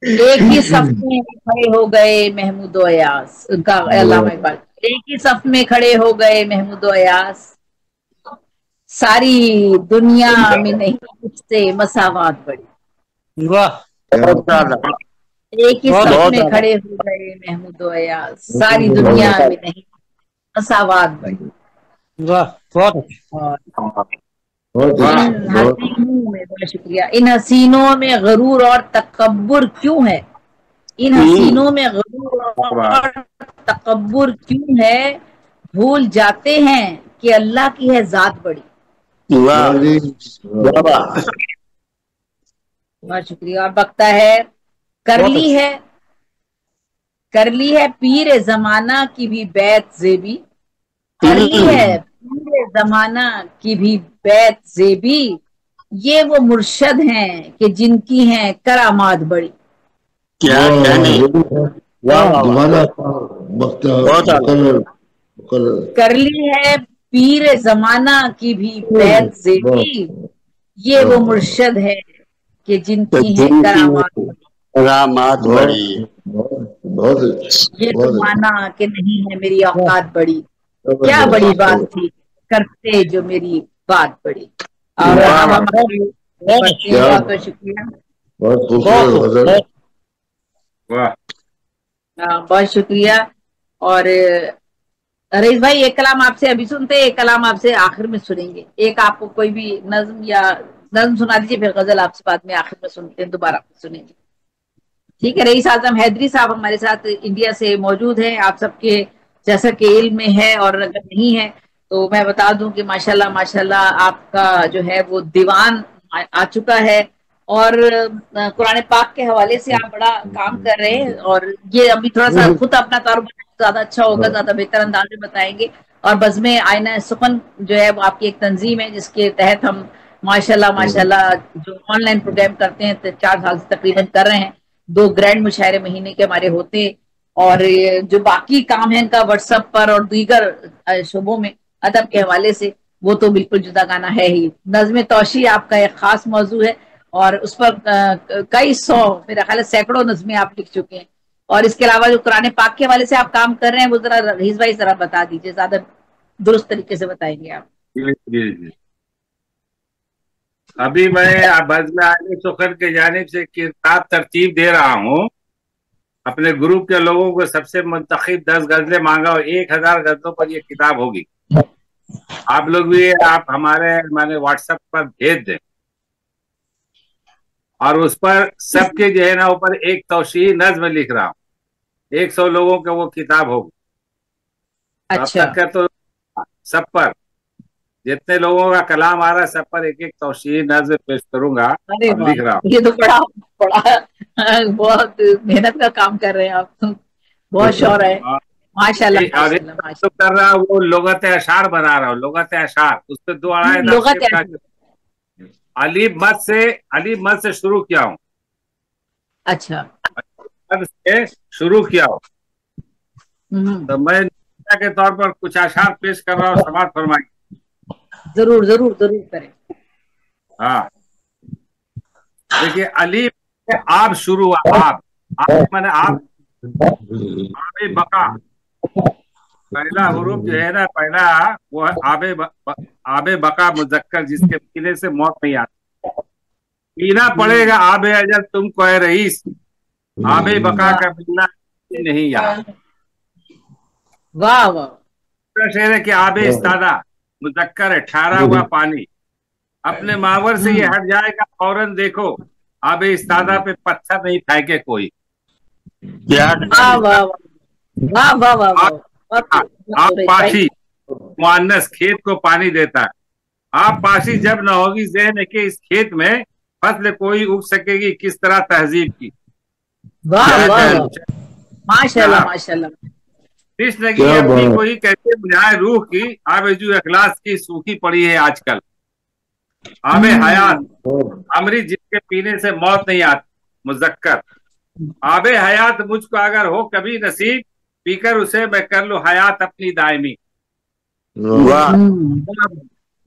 एक ही सफ में खड़े हो गए महमूद अयास, उनका अल्लामा इकबाल, एक ही सफ में खड़े हो गए महमूद अयास, सारी दुनिया में नहीं मुझसे मसावत बड़ी। एक ही सफ में खड़े हो गए महमूद अयास, सारी दुनिया में नहीं मसावत बड़ी। बहुत शुक्रिया। इन हसीनों में गरूर और तकब्बुर क्यों है, इन हसीनों में गरूर और तकब्बुर क्यों है, भूल जाते हैं कि अल्लाह की है जात बड़ी। बहुत शुक्रिया। और बकता है कर ली है पीर जमाना की भी बैत ज़ेबी, कर ली है पीर जमाना की भी बैत ज़ेबी, ये वो मुर्शद हैं कि जिनकी हैं करामात बड़ी। क्या कहने, कर ली है पीर जमाना की भी बैत ज़ेबी, ये वो मुर्शद है कि जिनकी है करामात बड़ी। ये तो माना कि नहीं है मेरी औकात बड़ी, क्या बड़ी बात थी करते जो मेरी बात बड़ी। और अब हमारी बहुत शुक्रिया, बहुत शुक्रिया। और रईस भाई एक कलाम आपसे अभी सुनते, एक कलाम आपसे आखिर में सुनेंगे। एक आपको कोई भी नज्म या नज्म सुना दीजिए, फिर गजल आपसे बाद में आखिर में सुनते हैं, दोबारा सुनेंगे। ठीक है। रईस आजम हैदरी साहब हमारे साथ इंडिया से मौजूद हैं, आप सबके जैसा कि इल्म में है, और अगर नहीं है तो मैं बता दूं कि माशाल्लाह माशाल्लाह आपका जो है वो दीवान आ चुका है, और कुरान पाक के हवाले से आप बड़ा काम कर रहे हैं। और ये अभी थोड़ा सा खुद अपना तारुफ ज्यादा अच्छा होगा, ज्यादा बेहतर अंदाज में बताएंगे। और बज़्म आईना सुखन जो है वो आपकी एक तंजीम है, जिसके तहत हम माशाल्लाह माशाल्लाह जो ऑनलाइन प्रोग्राम करते हैं 4 साल से तकरीबन कर रहे हैं। 2 ग्रैंड मुशायरे महीने के हमारे होते हैं, और जो बाकी काम है इनका व्हाट्सएप पर और दीगर शोबों में अदब के हवाले से, वो तो बिल्कुल जुदा गाना है ही। नज़्म तौशी आपका एक खास मौजू है, और उस पर कई सौ, मेरा ख्याल है सैकड़ों नज़में आप लिख चुके हैं। और इसके अलावा जो कुरान पाक के हवाले से आप काम कर रहे हैं, वो जरा रईस भाई जरा बता दीजिए, ज्यादा दुरुस्त तरीके से बताएंगे आप। जी। अभी मैं बज़्म आईना सुखन के जानिब से किताब तरतीब दे रहा हूँ। अपने ग्रुप के लोगों को सबसे मुंतखब 10 गजलें मांगा, और 1000 गजलों पर ये किताब होगी। आप लोग भी आप हमारे व्हाट्सएप पर भेज दें, और उस पर सबके जो है ना ऊपर एक तौशीह नज्म लिख रहा हूँ। 100 लोगों के वो किताब होगी। अच्छा। अब तक तो सब पर जितने लोगों का कलाम आ रहा है सब पर एक एक तौशीह नज्म पेश करूंगा और लिख रहा हूँ। ये तो बड़ा बहुत मेहनत का काम कर रहे हैं आप तो, बहुत शौर है माशाल्लाह। तो कर रहा हूँ वो लुगत अशार बना रहा हूँ, लुगत अशार। उस पर 2 अढ़ाई अली मद से शुरू किया हूँ। अच्छा। से शुरू किया हूँ, तो मैं के तौर पर कुछ अशार पेश कर रहा हूँ, समाज फरमाएंगे। जरूर जरूर जरूर करें। हाँ देखिए, अली आप शुरू हुआ, आप मैंने आप बका पहला हुरूफ जो है ना, पहला वो है आबे बका मुजक्कर, जिसके पीने से मौत नहीं आती। पीना पड़ेगा आबे अजल तुमको है रईस, आबे बका का मिलना नहीं यार। वाह वाह। शेर है कि आबे इस्तादा मुजक्कर है, ठहरा हुआ पानी, अपने मावर से ये हट जाएगा फौरन देखो, आबे इस्तादा पे पत्थर नहीं फेंके कोई। वाह वाह वाह वाह वाह वाह। आप पाशी मुअन्नस खेत को पानी देता है, आप पाशी जब न होगी ज़हन के इस खेत में फसल कोई उग सकेगी किस तरह तहजीब की। वाह वाह माशाल्लाह माशाल्लाह। कृष्ण की अपनी कोई कैसे बुझाए रूह की, आबेजू अखलास की सूखी पड़ी है आजकल। आबे हयात अमृत जिसके पीने से मौत नहीं आती, मुजक्कर आबे हयात मुझको अगर हो कभी नसीब, पीकर उसे मैं कर लूं हयात अपनी दायमी।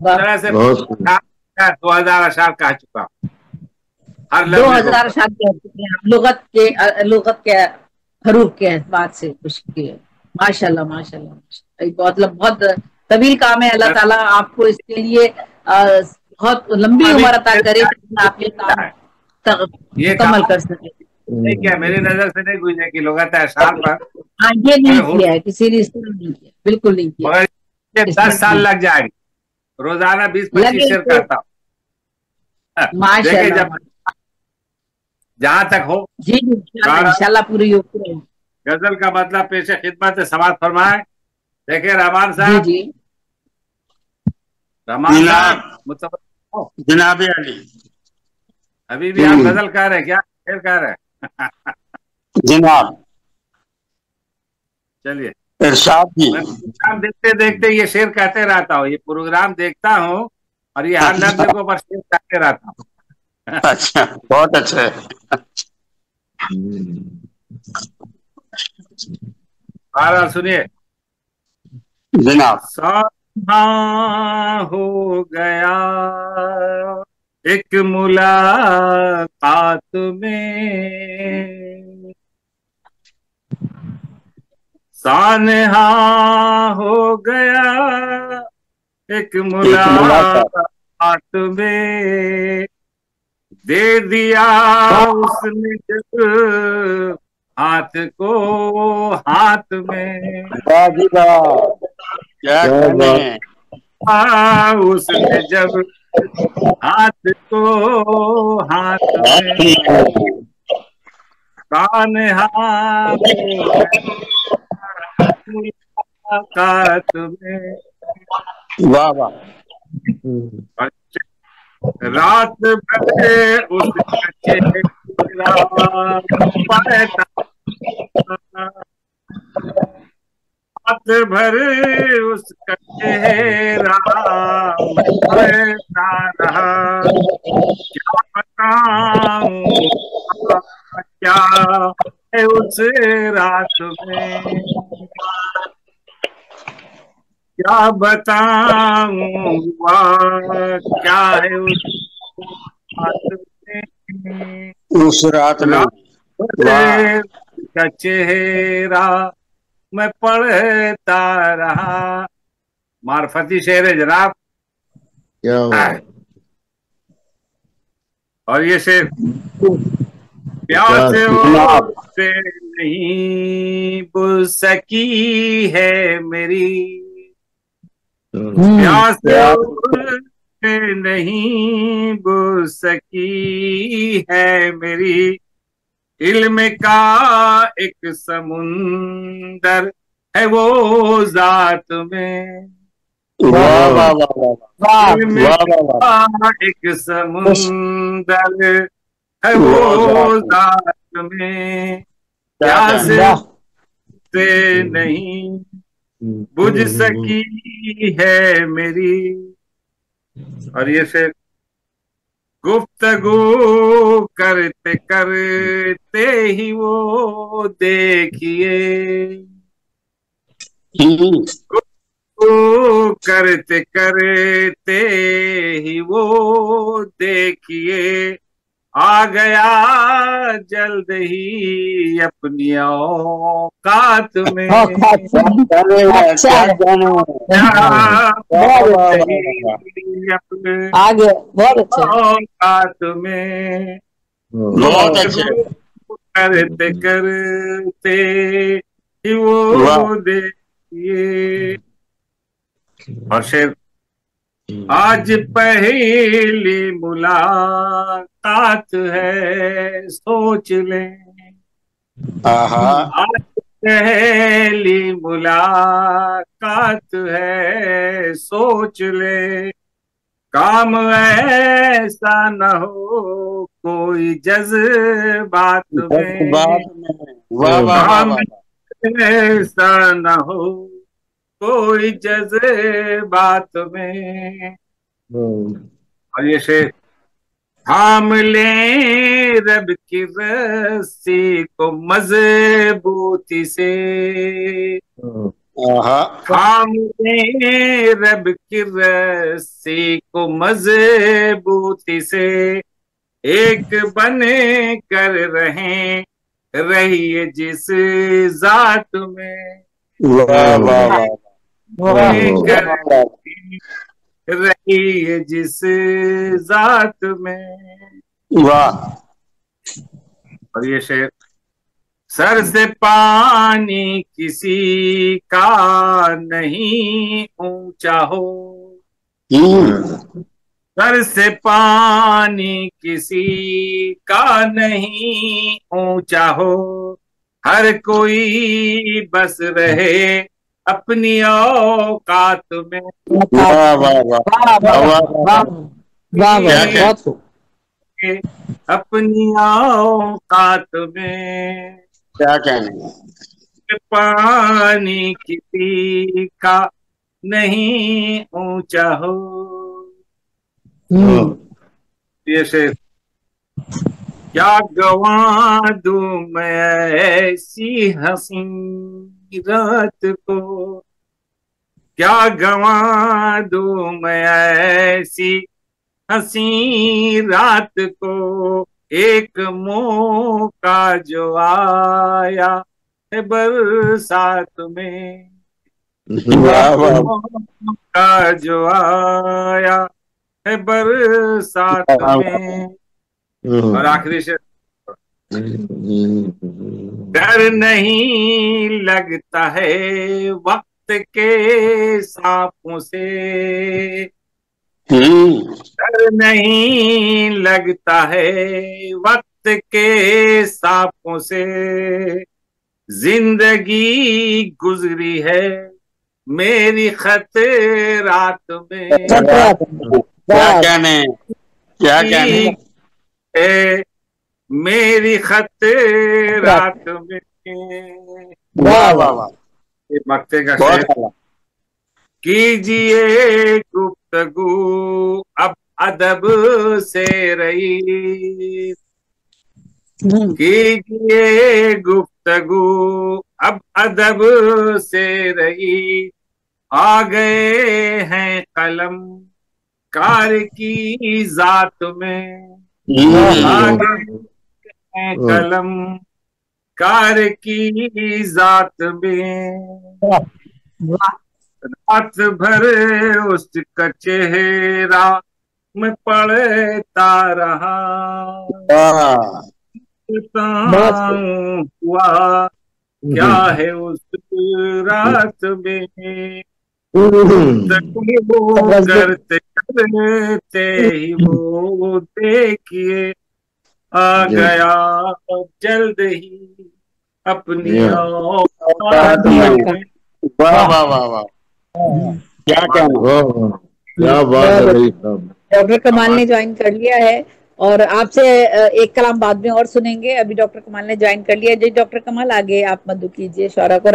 तरह से 2000 अशार कह चुका, हर 2000 अशार कह चुके हैं लुगत के हरूफ के एतबार से कुछ किए। माशाल्लाह माशाल्लाह, बहुत तवील काम है। अल्लाह ताला आपको इसके लिए बहुत लंबी उम्र अता करे, आप ये काम मुकम्मल कर सके। नहीं क्या मेरी नजर से नहीं गुजरे कि लुगत अशार पर, हाँ ये नहीं किया है किसी ने, नहीं किया, बिल्कुल नहीं किया। मगर 10 साल लग जाएंगे, रोजाना 20-25 शेर करता हूँ माशाल्लाह, जहां तक हो। जी इंशाल्लाह पूरी होगी। गजल का मतलब पेशे खिदमत समाज फरमाए। देखिए रहमान साहब, जी रहमान साहब जनाब अली, अभी भी आप गजल कह रहे हैं क्या, शेर कह रहे हैं? जनाब चलिए इरशाद जी, मैं प्रोग्राम देखते देखते ये शेर कहते रहता हूँ, ये प्रोग्राम देखता हूँ और ये हर लफ्ज को पर शेर कहते रहता हूँ। अच्छा बहुत अच्छा है। सुनिए जनाब। साधा हो गया एक मुलाकात में, सानहा हो गया एक मुलाकात में, दे दिया उसने जब हाथ को हाथ में, क्या उसने जब हाथ को हाथ में, कान्हा मुलाकात में। वाह वाह। रात भर उस चेहरा रात भर उसका चेहरा पढ़ता रहा, क्या बताऊं क्या है उस रात में, क्या बताऊं क्या है उस रात में, उस रात में का चेहरा मैं पढ़ता रहा। मार्फती शेर है जनाब। क्या और ये शेर, प्यास से नहीं बुझ सकी है मेरी, प्यास से नहीं बुझ सकी है मेरी, इल्म का एक समुंदर है वो जात में, इल्म का एक समुंदर है वो जात में, प्यास से नहीं बुझ सकी है मेरी। और ये फिर गुफ्तगू करते करते ही वो देखिए, गुफ्तगू करते करते ही वो देखिए, आ गया जल्द ही अपनी औकात में आगे बहुत अच्छा औकात में बहुत अच्छे करते करते ही वो देखिए। और शेर, आज पहली मुलाकात है सोच लें, आज पहली मुलाकात है सोच ले, काम ऐसा न हो कोई जज्बात में, काम ऐसा न हो कोई जज्बात में। और ये शेर, थाम ले रब की रस्सी को मजबूती से, थाम ले रब की रस्सी को मजबूती से, एक बने कर रहिए जिस जात में, रहिए जिस जात में। वाह। और ये शेर, सर से पानी किसी का नहीं ऊंचा हो, सर से पानी किसी का नहीं ऊंचा हो, हर कोई बस रहे अपनी औकात में। अपनी औकात में क्या कहने, पानी किसी का नहीं ऊंचा हो। ये शेर, क्या गवा दूं मैं ऐसी हसीन रात को, क्या गवा दूं मैं ऐसी हसी रात को, एक मौका जो आया है बरसात में, मौका जो आया है बरसात में। और आखिरी शेर, डर नहीं लगता है वक्त के सांपों से, डर नहीं लगता है वक्त के सांपों से, जिंदगी गुजरी है मेरी खतरात में। क्या कहने, क्या कहने, मेरी खतरात में। वाह वाह वाह। मक्ते का शेर, कीजिए गुफ्तगू अब अदब से रही, कीजिए गुफ्तगू अब अदब से रही, आ गए हैं कलम कार की जात में, आ गए हैं कलम कार की जात में। रात भर उसका चेहरा मैं पढ़ता रहा, हुआ क्या है उस रात में, करते करते ही वो देखिए आ गया जल्द ही अपनी औकात में। वाह वाह वाह वाह, क्या कहना, क्या बात है भाई साहब। डॉक्टर कमाल ने ज्वाइन कर लिया है और आपसे एक कलाम बाद में और सुनेंगे। अभी डॉक्टर कमाल ने ज्वाइन कर लिया। जी डॉक्टर कमाल आगे आप मधु कीजिए, शौरा को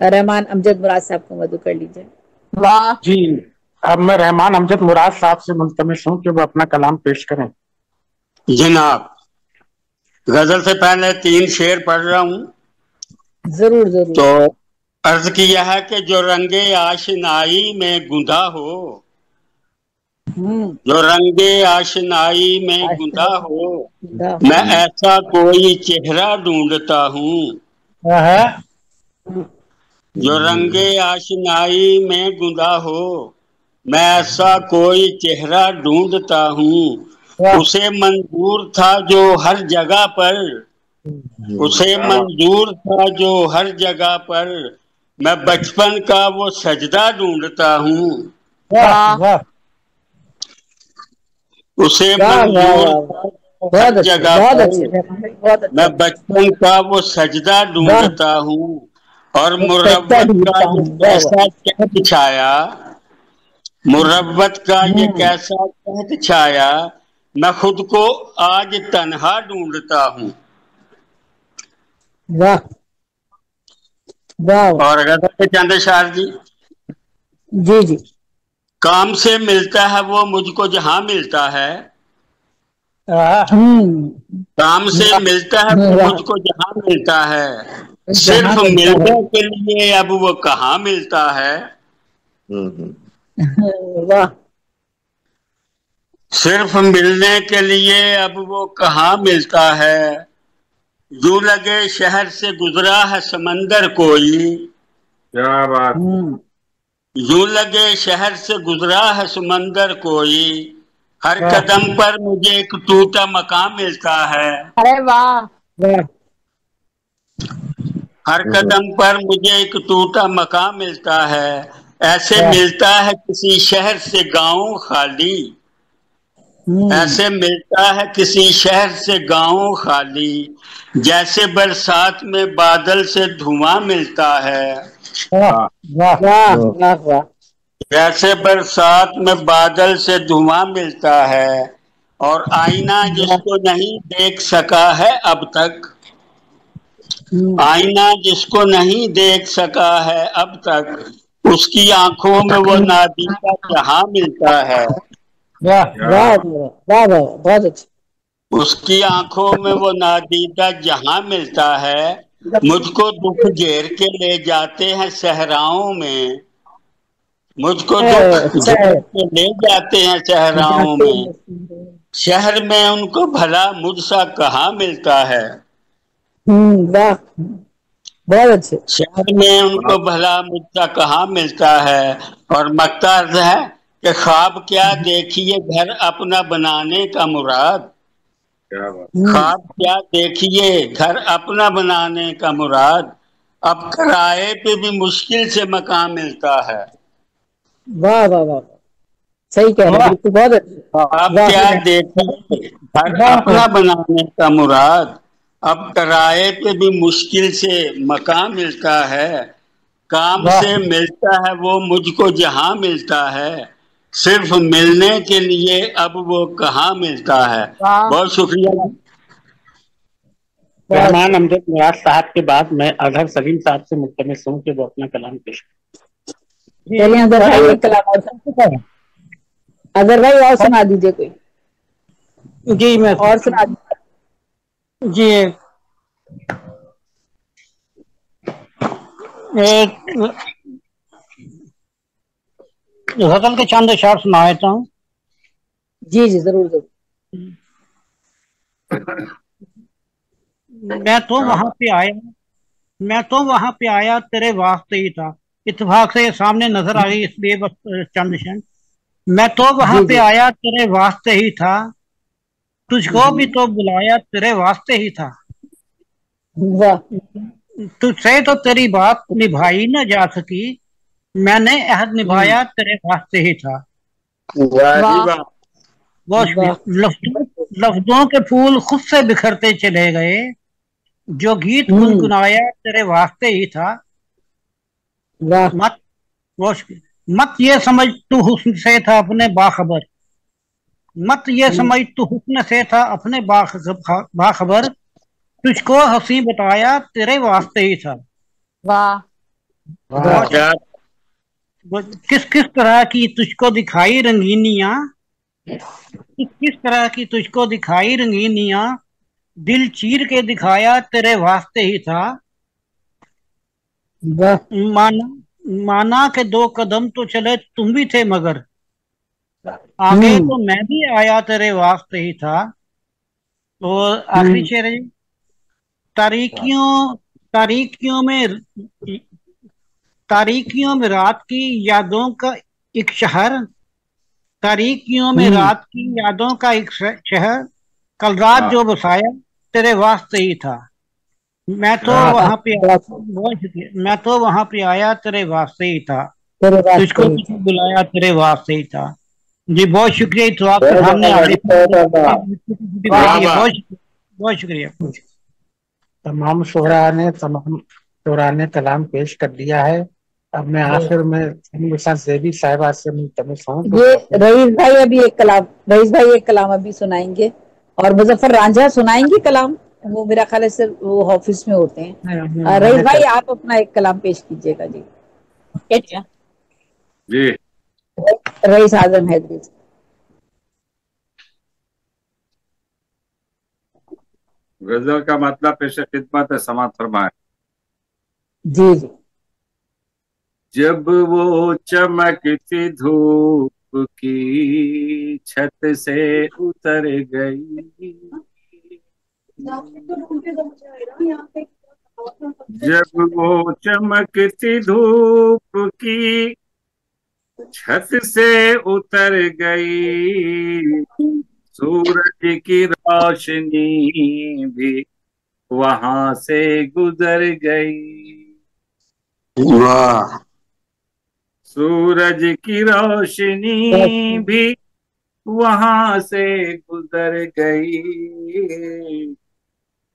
रहमान अमजद मुराद साहब को मधु कर लीजिए। वाह जी, अब मैं रहमान अमजद मुराद साहब से मुल्तमिस हूँ कि वो अपना कलाम पेश करें। जनाब, गजल से पहले 3 शेर पढ़ रहा हूँ। जरूर जरूर। तो अर्ज किया है कि जो रंगे आशनाई में गुंधा हो, जो रंगे आशनाई में गुंधा हो, मैं ऐसा कोई चेहरा ढूंढता हूँ جو رنگے آشنائی میں گندا ہو میں ایسا کوئی چہرہ ڈھونڈتا ہوں اسے منظور تھا جو ہر جگہ پر اسے منظور تھا جو ہر جگہ پر میں بچپن کا وہ سجدہ ڈھونڈتا ہوں اسے منظور ہر جگہ پر میں بچپن کا وہ سجدہ ڈھونڈتا ہوں اور مروت کا یہ کیسا قحط چھایا مروت کا یہ کیسا قحط چھایا میں خود کو آج تنہا ڈھونڈتا ہوں اور اگر چند اشعار جی جی کام سے ملتا ہے وہ مجھ کو جہاں ملتا ہے کام سے ملتا ہے وہ مجھ کو جہاں ملتا ہے صرف ملنے کے لیے اب وہ کہاں ملتا ہے صرف ملنے کے لیے اب وہ کہاں ملتا ہے یوں لگے شہر سے گزرا ہے سمندر کوئی کیا بات یوں لگے شہر سے گزرا ہے سمندر کوئی ہر قدم پر مجھے ایک ٹوٹا مقام ملتا ہے ارے واہ ہر قدم پر مجھے ایک ٹوٹا مقام ملتا ہے ایسے ملتا ہے کسی شہر سے گاؤں خالی ایسے ملتا ہے کسی شہر سے گاؤں خالی جیسے برسات میں بادل سے دھواں ملتا ہے جیسے برسات میں بادل سے دھواں ملتا ہے اور آئینہ جس کو نہیں دیکھ سکا ہے اب تک آئینہ جس کو نہیں دیکھ سکا ہے اب تک اس کی آنکھوں میں وہ نادیدہ جہاں ملتا ہے اس کی آنکھوں میں وہ نادیدہ جہاں ملتا ہے مجھ کو دکھ گھیر کے لے جاتے ہیں صحراؤں میں مجھ کو دکھ گھیر کے لے جاتے ہیں صحراؤں میں شہر میں ان کو بھلا مجھ سا کہاں ملتا ہے بہت اچھے شہر میں ان کو بھلا مجھ سا کہاں ملتا ہے اور مقصد ہے کہ خواب کیا دیکھیے گھر اپنا بنانے کا مراد خواب کیا دیکھیے گھر اپنا بنانے کا مراد اب کرائے پہ بھی مشکل سے مکان ملتا ہے واہ واہ واہ صحیح کہہ رہے ہیں بہت اچھا خواب کیا دیکھیے گھر اپنا بنانے کا مراد اب کرائے پہ بھی مشکل سے مکان ملتا ہے کام سے ملتا ہے وہ مجھ کو جہاں ملتا ہے صرف ملنے کے لیے اب وہ کہاں ملتا ہے بہت شکریہ رحمان امجد مراد صاحب کے بعد میں اظہر سلیم صاحب سے ملتمس ہوں کہ وہ اپنا کلام پیش اظہر بھائی اور سنا دیجیے کوئی جی میں اور سنا دیجیے جی غزل کے چند اشعار سنا دیتا ہوں جی جی ضرور ضرور میں تو وہاں پہ آیا تیرے واسطے ہی تھا اتفاق سے یہ سامنے نظر آ گئی اس لیے بس چند اشعار میں تو وہاں پہ آیا تیرے واسطے ہی تھا تجھ کو بھی تو بلایا تیرے واسطے ہی تھا تجھ سے تو تیری بات نبھائی نہ جا سکی میں نے عہد نبھایا تیرے واسطے ہی تھا لفظوں کے پھول خود سے بکھرتے چلے گئے جو گیت گنگنایا تیرے واسطے ہی تھا مت یہ سمجھ تو حسن سے تھا اپنے باخبر مت یہ سمجھ تو حسن سے تھا اپنے باخبر تجھ کو ہنسی بتایا تیرے واسطے ہی تھا کس طرح کی تجھ کو دکھائی رنگینیاں کس طرح کی تجھ کو دکھائی رنگینیاں دل چیر کے دکھایا تیرے واسطے ہی تھا مانا کہ 2 قدم تو چلے تم بھی تھے مگر آگے تو میں بھی آیا تیرے واسطے ہی تھا اور آخری شعر ہے तारीकियों में रात की यादों का एक शहर, तारीकियों में रात की यादों का एक शहर, कल रात जो बसाया तेरे वास्ते ही था। मैं तो वहां पे बहुत शुक्रिया, मैं तो वहां पे आया तेरे वास्ते ही था, तुझको बुलाया तेरे वास्ते ही था। जी बहुत शुक्रिया। तो आपके सामने बहुत शुक्रिया। तमाम शोरा ने कलाम पेश कर दिया है। अब मैं आखिर में देवी साहिबा से मुल्तमस हूँ। ये रईस भाई एक कलाम अभी सुनाएंगे और मुजफ्फर रांझा सुनाएंगे कलाम, वो मेरा ख्याल है सर वो ऑफिस में होते हैं। रईस भाई आप अपना एक कलाम पेश कीजिएगा जी। जी रईस आजम हैदरी। गजल का मतलब पेश खिदमत है, समात फरमाए। जी जी। जब वो चमकती धूप की छत से उतर गई, जब वो चमकती धूप की छत से उतर गई, सूरज की रोशनी भी वहां से गुजर गई। वाह। सूरज की रोशनी भी वहां से गुजर गई,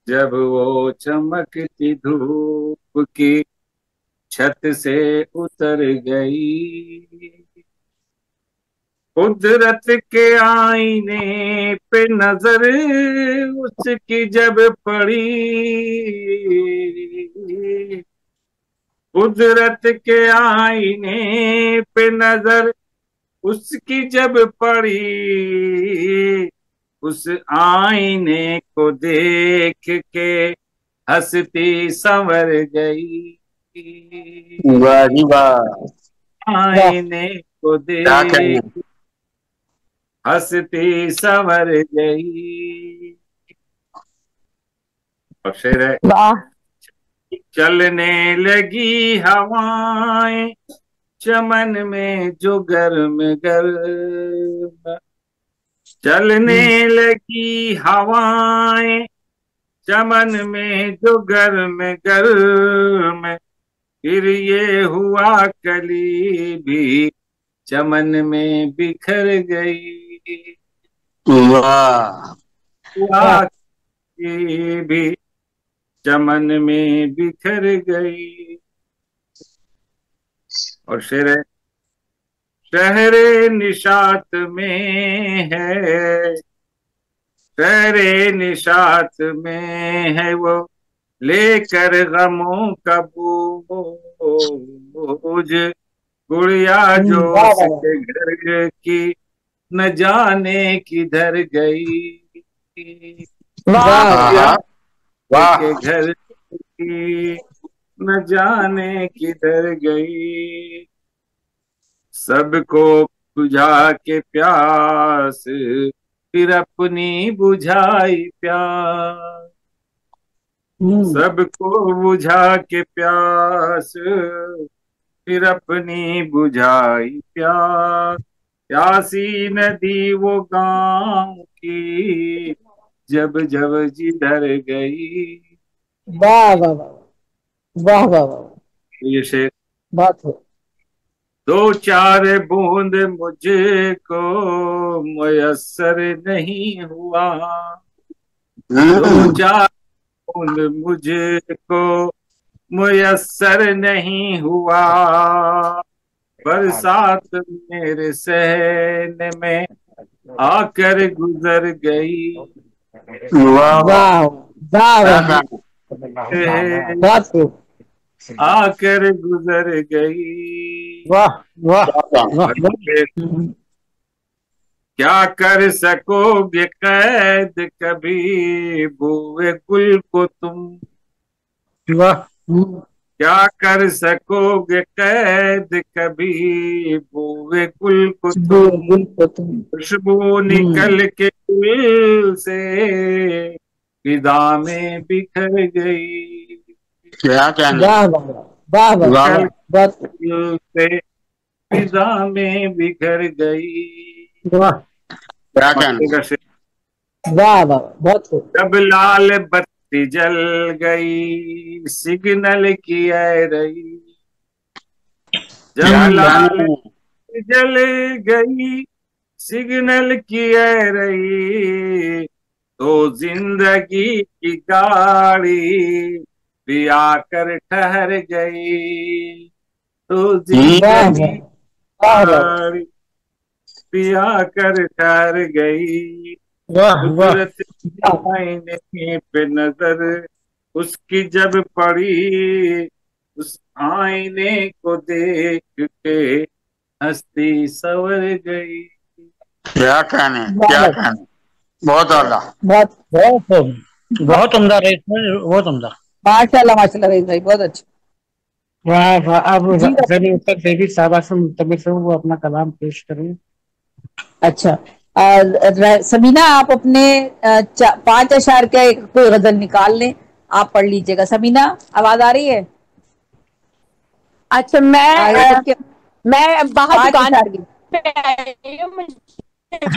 जब वो चमकती धूप की छत से उतर गई। कुदरत के आईने पे नजर उसकी जब पड़ी, कुदरत के आईने पे नजर उसकी जब पड़ी, उस आईने को देख के हंसती संवर गई। वाह जी वाह। आईने को देख हंसती संवर गई। और शेर है, चलने लगी हवाएं चमन में जो गर्म गर्म, चलने लगी हवाएं चमन में जो गर्म गर्म, फिर ये हुआ कली भी चमन में बिखर गई। वाह। हुआ कली भी चमन में बिखर गई। और शेर है, शहरे निशात में है, शहरे निशात में है वो लेकर गमों का बोझ, गुड़िया जो उसके घर की न जाने किधर गई। वाह वाह। के घर की न जाने किधर गई, सबको बुझा के प्यास फिर अपनी बुझाई प्यास, सबको बुझा के प्यास फिर अपनी बुझाई प्यास। प्यासी नदी वो गांव की जब जब जिधर गई। वाह वाह वाह वाह वाह वाह। ये शेर बात है। दो चार बूंद मुझको मुयस्सर नहीं हुआ, दो चार बूंद मुझको मुयस्सर नहीं हुआ, बरसात मेरे सहने में आकर गुजर गई। वाह वाह वाह। आकर गुजर गई। वाह वाह वाह। क्या कर सकोगे कैद कभी बुए गुल को तुम, वाह। क्या कर सकोगे कैद कभी बुए गुल को तुम, खुशबू निकल के गुल से फिदा में बिखर गई। क्या कहना। वाह वाह वाह वाह, बहुत फिजा में बिखर गई। वाह क्या कहना। वाह वाह, बहुत खूब। जब लाल बत्ती जल गई सिग्नल की ऐ रही, जब लाल बत्ती जल गई सिग्नल की ऐ रही, तो जिंदगी की गाड़ी भी आकर ठहर गई, तो जिंदगी गाड़ी भी आकर ठहर गई। कुदरत आईने पे नजर उसकी जब पड़ी, उस आईने को देख के हंसती सवर गई। क्या कहने, क्या कहने, बहुत आला, बहुत बहुत उम्दा रईस भाई, बहुत उम्दा। माशाल्लाह माशाल्लाह रईस भाई, बहुत अच्छा। वाह वाह। अब जब उत्तर देवी साहबा से मुंतबिक से वो अपना कलाम पेश करें। अच्छा, समीना आप अपने 5 अशार का कोई गजल निकाल लें, आप पढ़ लीजिएगा। समीना आवाज आ रही है? अच्छा, मैं बाहर दुकान पे आई हूं।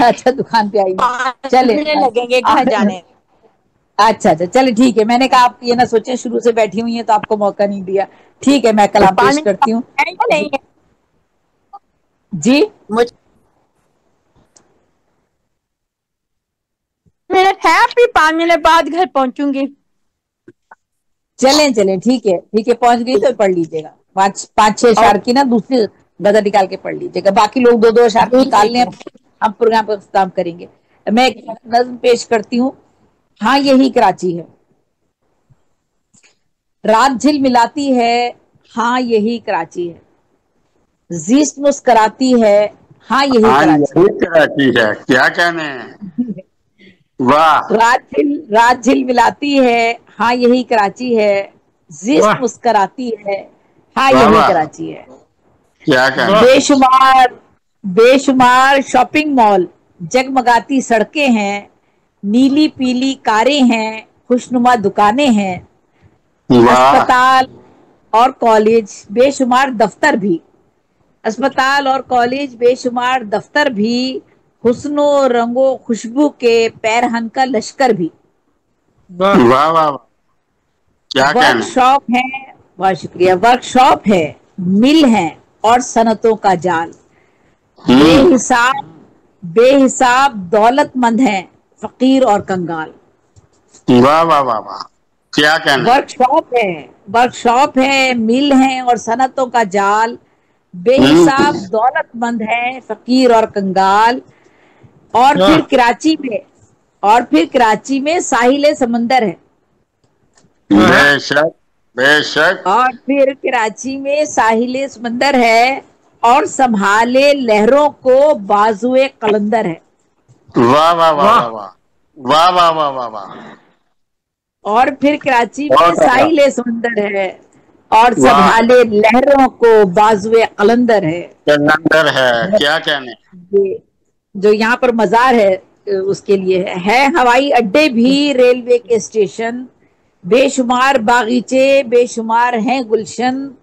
अच्छा, दुकान पे आई हूँ, चले लगेंगे घर जाने। अच्छा अच्छा, चले ठीक है। मैंने कहा आप ये ना सोचे शुरू से बैठी हुई है तो आपको मौका नहीं दिया। ठीक है, मैं कलाम पेश करती हूँ जी। मिनट है, अभी 5 मिनट बाद घर पहुंचूंगी। चलें चलें, ठीक है ठीक है, पहुंच गई तो पढ़ लीजिएगा। 5-6 अशार की ना दूसरी गजल निकाल के पढ़ लीजिएगा, बाकी लोग 2-2 अशार निकाल लें, हम प्रोग्राम पर इख्तिताम करेंगे। मैं एक नज़्म पेश करती हूँ। हाँ यही कराची है, रात झिलमिलाती है, हाँ यही कराची है, ज़ीस्त मुस्कराती है, हाँ यही कराची है। क्या कहने, वाह। रात झिलमिलाती है, हाँ यही कराची है, ज़ीस्त मुस्कराती है, हाँ यही कराची है। क्या कहने। बेशुमार शॉपिंग मॉल, जगमगाती सड़कें हैं, नीली पीली कारें हैं, खुशनुमा दुकानें हैं, अस्पताल और कॉलेज बेशुमार दफ्तर भी, अस्पताल और कॉलेज बेशुमार दफ्तर भी, हुस्नो रंगो खुशबू के पैरहन का लश्कर भी। वाह वाह वाह, क्या कहना। वर्कशॉप है, बहुत शुक्रिया, वर्कशॉप है, मिल है और सनतों का जाल, बेहिसाब दौलतमंद है, फकीर और कंगाल। वाह वाह वाह वाह, क्या कहना। वर्कशॉप है, मिल है और सनतों का जाल, बेहिसाब दौलतमंद है, फकीर और कंगाल। और फिर कराची में साहिल समंदर है। बेशक बेशक। और फिर कराची में साहिल समंदर है और संभाले लहरों को बाजुए कलंदर है। वाह वाह वाह वाह वाह वाह वाह वाह वाह। और फिर कराची में साहिल समंदर है और संभाले लहरों को बाजुए कलंदर है। कलंदर है, क्या कहने। जो यहाँ पर मजार है उसके लिए है हवाई अड्डे भी, रेलवे के स्टेशन, बेशुमार बागीचे, बेशुमार हैं गुलशन,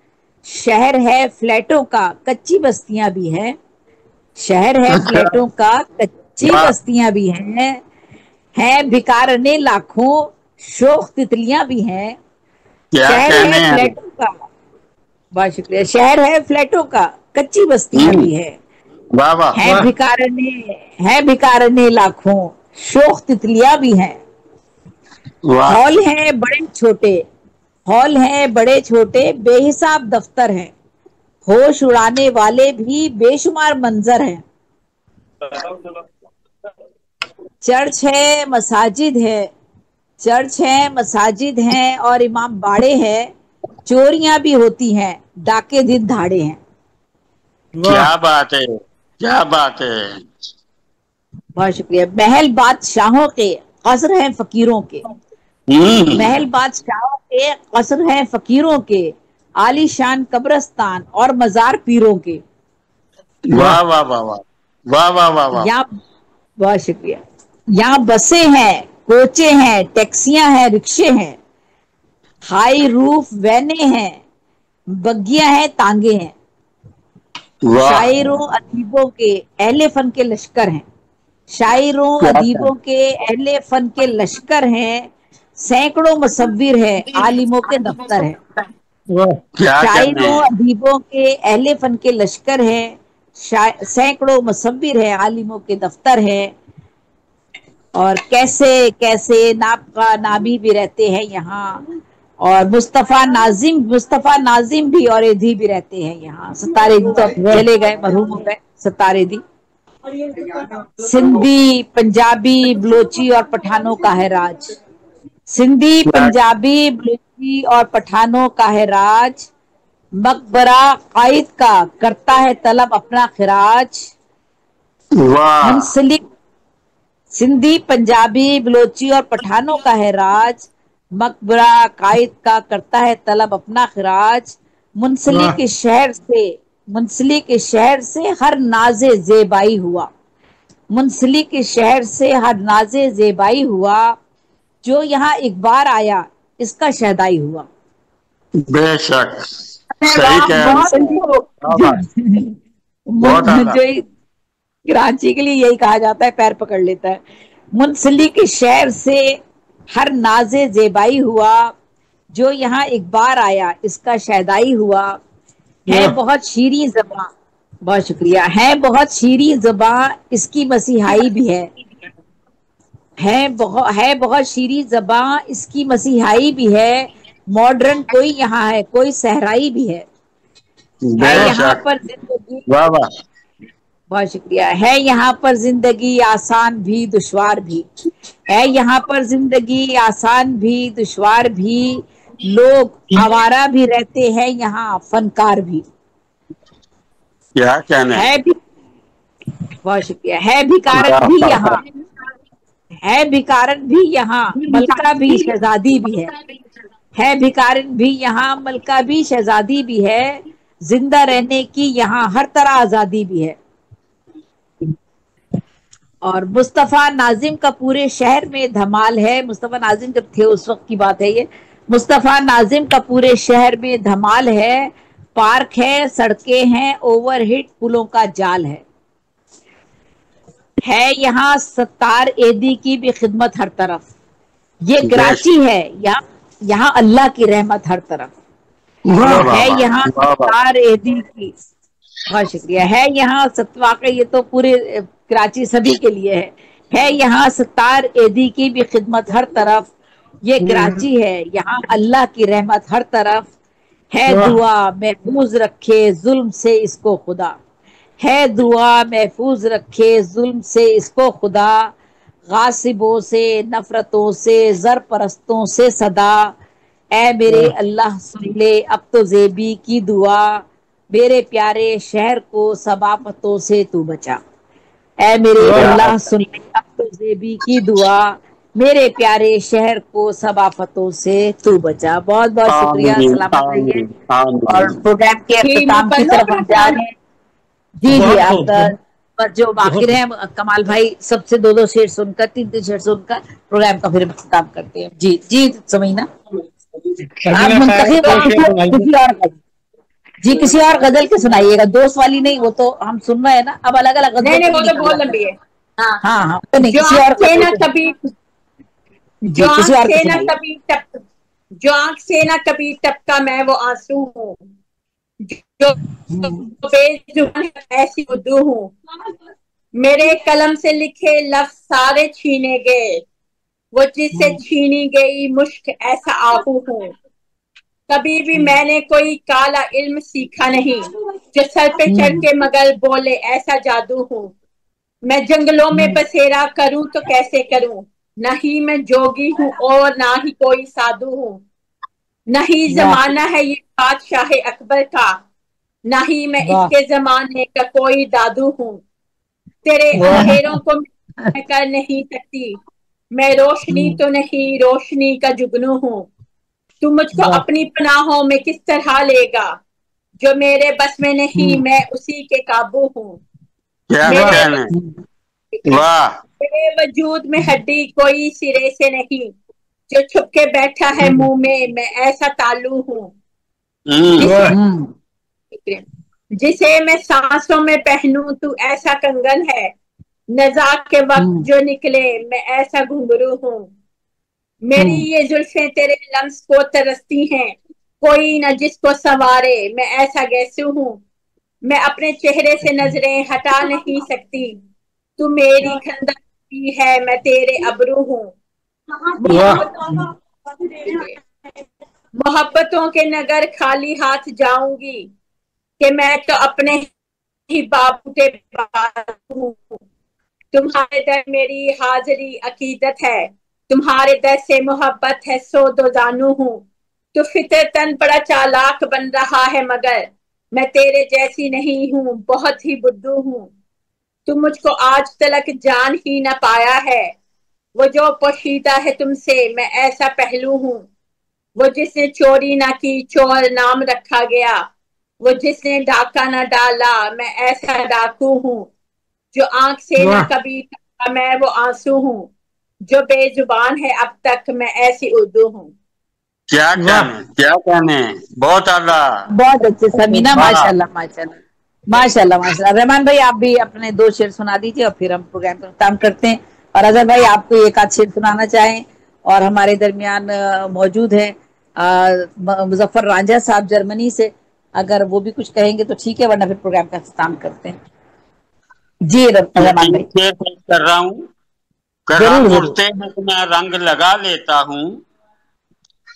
शहर है फ्लैटों का, कच्ची बस्तियां भी हैं, शहर है फ्लैटों का, कच्ची बस्तियां भी हैं भिकारने लाखों, शोख तितलियां भी हैं, शहर है फ्लैटों का, बहुत शुक्रिया, शहर है फ्लैटों का, कच्ची बस्तियां भी है, है भिकारने लाखों, शोख तितलियां भी हैं, हॉल है बड़े छोटे, बेहिसाब दफ्तर हैं, होश उड़ाने वाले भी बेशुमार मंजर हैं, चर्च है मसाजिद हैं और इमाम बाड़े हैं, चोरियां भी होती हैं, डाके दिन धाड़े हैं। क्या बात है, क्या बात है। बहुत शुक्रिया। महल बादशाहों के कसर हैं फकीरों के, महल बादशाहों के कसर हैं फकीरों के, आलीशान कब्रस्तान और मजार पीरों के। वाह वाह वाह वाह वाह वाह वाह वाह। यहाँ बहुत शुक्रिया। यहाँ बसें हैं, कोचे हैं, टैक्सियां हैं, रिक्शे हैं, ہائی روف وینے ہیں، بگیاں ہیں، تانگے ہیں. شاعروں ادیبوں کے اہل فن کے لشکر ہیں، شاعروں ادیبوں کے اہل فن کے لشکر ہیں، سینکڑوں مصور ہے، عالموں کے دفتر ہے. شاعروں ادیبوں کے اہل فن کے لشکر ہیں، سینکڑوں مصور ہے، عالموں کے دفتر ہے. اور کیسے کیسے نابغہ نابی بھی رہتے ہیں یہاں، اور مصطفیٰ ناظم بھی اور ایدھی بھی رہتے ہیں یہاں. ستارے دی تو چلے گئے، مرحوم ہو گئے ستارے دی. سندھی پنجابی بلوچی اور پٹھانوں کا ہے راج، سندھی پنجابی بلوچی اور پٹھانوں کا ہے راج. مقبرہ قائد کا کرتا ہے طلب اپنا خراج. منسلک سندھی پنجابی بلوچی اور پٹھانوں کا ہے راج، مقبرہ قائد کا کرتا ہے طلب اپنا خراج. منسلک کے شہر سے ہر ناز زیبائی ہوا، منسلک کے شہر سے ہر ناز زیبائی ہوا. جو یہاں ایک بار آیا اس کا شہدائی ہوا. بے شک صحیح جو کراچی کے لیے یہی کہا جاتا ہے، پیر پکڑ لیتا ہے. منسلک کے شہر سے ہر ناز زیبائی ہوا، جو یہاں ایک بار آیا اس کا شہدائی ہوا. ہے بہت شیریں زباں، بہت شکریہ، ہے بہت شیریں زباں اس کی مسیحائی بھی ہے. ہے بہت شیریں زباں اس کی مسیحائی بھی ہے. ماڈرن کوئی یہاں ہے، کوئی صحرائی بھی ہے. ہے یہاں پر زندگی، بہت شکریہ، ہے یہاں پر زندگی آسان بھی دشوار بھی، ہے یہاں پر زندگی آسان بھی دشوار بھی. لوگ آوارہ بھی رہتے ہیں یہاں، فنکار بھی. کیا کہنا ہے بھی، بہت شکریہ، ہے بھکارن بھی یہاں، ہے بھکارن بھی یہاں، ملکہ بھی شہزادی بھی ہے. ہے بھکارن بھی یہاں، ملکہ بھی شہزادی بھی ہے. زندہ رہنے کی یہاں ہر طرح آزادی بھی ہے. اور مصطفیٰ ناظم کا پورے شہر میں دھمال ہے. مصطفیٰ ناظم جب تھے اس وقت کی بات ہے یہ. مصطفیٰ ناظم کا پورے شہر میں دھمال ہے. پارک ہے، سڑکیں ہیں، اوور ہیٹ پلوں کا جال ہے. ہے یہاں ستار ایدی کی بھی خدمت ہر طرف. یہ کراچی ہے، یہاں اللہ کی رحمت ہر طرف. ہے یہاں ستار ایدی کی، بہت شکریہ، ہے یہاں واقع یہ تو پورے کراچی سبھی کے لیے ہے یہاں ستار ایدی کی بھی خدمت ہر طرف. یہ کراچی ہے، یہاں اللہ کی رحمت ہر طرف. ہے دعا محفوظ رکھے ظلم سے اس کو خدا، ہے دعا محفوظ رکھے ظلم سے اس کو خدا. غاصبوں سے نفرتوں سے زر پرستوں سے صدا. اے میرے اللہ سن لے اب تو زیبی کی دعا. میرے پیارے شہر کو سب آفتوں سے تو بچا. اے میرے اللہ سن لے اب تو زیبی کی دعا. میرے پیارے شہر کو سب آفتوں سے تو بچا. بہت بہت شکریہ، سلامت رہیے. اور پروگرام کے اختتام کی طرف ہم جا رہے ہیں. جی آپ جو باقی رہے کمال بھائی سب سے دو شعر سن کر، تین شعر سن کر پروگرام کا پھر اختتام کرتے ہیں. جی سمینا آپ منتخب کسی اور جی کسی اور غزل کے سنائیے گا، دوست والی نہیں، وہ تو ہم سن رہے ہیں نا. اب الگ الگ غزل نہیں وہ تو بہت لمبی ہے. ہاں کسی اور جو آنکھ سے نہ کبھی ٹپکا میں وہ آنسو ہوں، جو ایسی اردو ہوں. میرے قلم سے لکھے لفظ سارے چھینے گئے، وہ جس سے چھینی گئی مشک ایسا آہو ہوں. کبھی بھی میں نے کوئی کالا علم سیکھا نہیں، جو سر پہ چڑھ کے مگر بولے ایسا جادو ہوں. میں جنگلوں میں بسیرا کروں تو کیسے کروں، نہ ہی میں جوگی ہوں اور نہ ہی کوئی سادھو ہوں. نہ ہی زمانہ ہے یہ بادشاہ اکبر کا، نہ ہی میں اس کے زمانے کا کوئی دادو ہوں. تیرے اندھیروں کو میں کر نہیں سکتی، میں روشنی تو نہیں روشنی کا جگنو ہوں. تو مجھ کو اپنی پناہوں میں کس طرح لے گا، جو میرے بس میں نہیں میں اسی کے قابو ہوں. میرے وجود میں ہڈی کوئی سرے سے نہیں، जो छुप के बैठा है मुंह में, मैं ऐसा तालू हूँ। जिसे मैं सांसों में पहनूं, तू ऐसा कंगन है। नज़ा के वक्त जो निकले, मैं ऐसा घुंघरू हूँ। मेरी ये जुल्फें तेरे लम्स को तरसती हैं, कोई न जिसको संवारे, मैं ऐसा गैसू हूँ। मैं अपने चेहरे से नजरें हटा नहीं सकती, तू मेरी खंदा है, मैं तेरे अबरू हूँ। मोहब्बतों के नगर खाली हाथ जाऊंगी, कि मैं तो अपने ही बाबू के हूँ। तुम्हारे दर मेरी हाजिरी अकीदत है, तुम्हारे दर से मोहब्बत है, सो दो जानू हूँ। तो फितरतन बड़ा चालाक बन रहा है, मगर मैं तेरे जैसी नहीं हूँ, बहुत ही बुद्धू हूँ। तुम मुझको आज तक जान ही न पाया है, वो जो पोशीदा है तुमसे, मैं ऐसा पहलू हूँ। वो जिसने चोरी ना की, चोर नाम रखा गया। वो जिसने डाका न डाला, मैं ऐसा डाकू हूँ। जो आंख से न कभी टपका, मैं वो आंसू हूँ। जो बेजुबान है अब तक, मैं ऐसी उर्दू हूँ। क्या कहने, बहुत आला, बहुत अच्छे समीना, माशाल्लाह माशाल्लाह माशाल्लाह माशाल्लाह। रहमान भाई आप भी अपने 2 शेर सुना दीजिए और फिर हम प्रोग्राम का काम करते हैं। और अजहर भाई आपको एक आध शेर सुनाना चाहें, और हमारे दरमियान मौजूद है मुजफ्फर रांझा साहब जर्मनी से, अगर वो भी कुछ कहेंगे तो ठीक है, वरना फिर प्रोग्राम का काम करते हैं। जी रहमान भाई। कर रहा हूँ। रंग उड़ते हैं तो मैं रंग लगा लेता हूँ,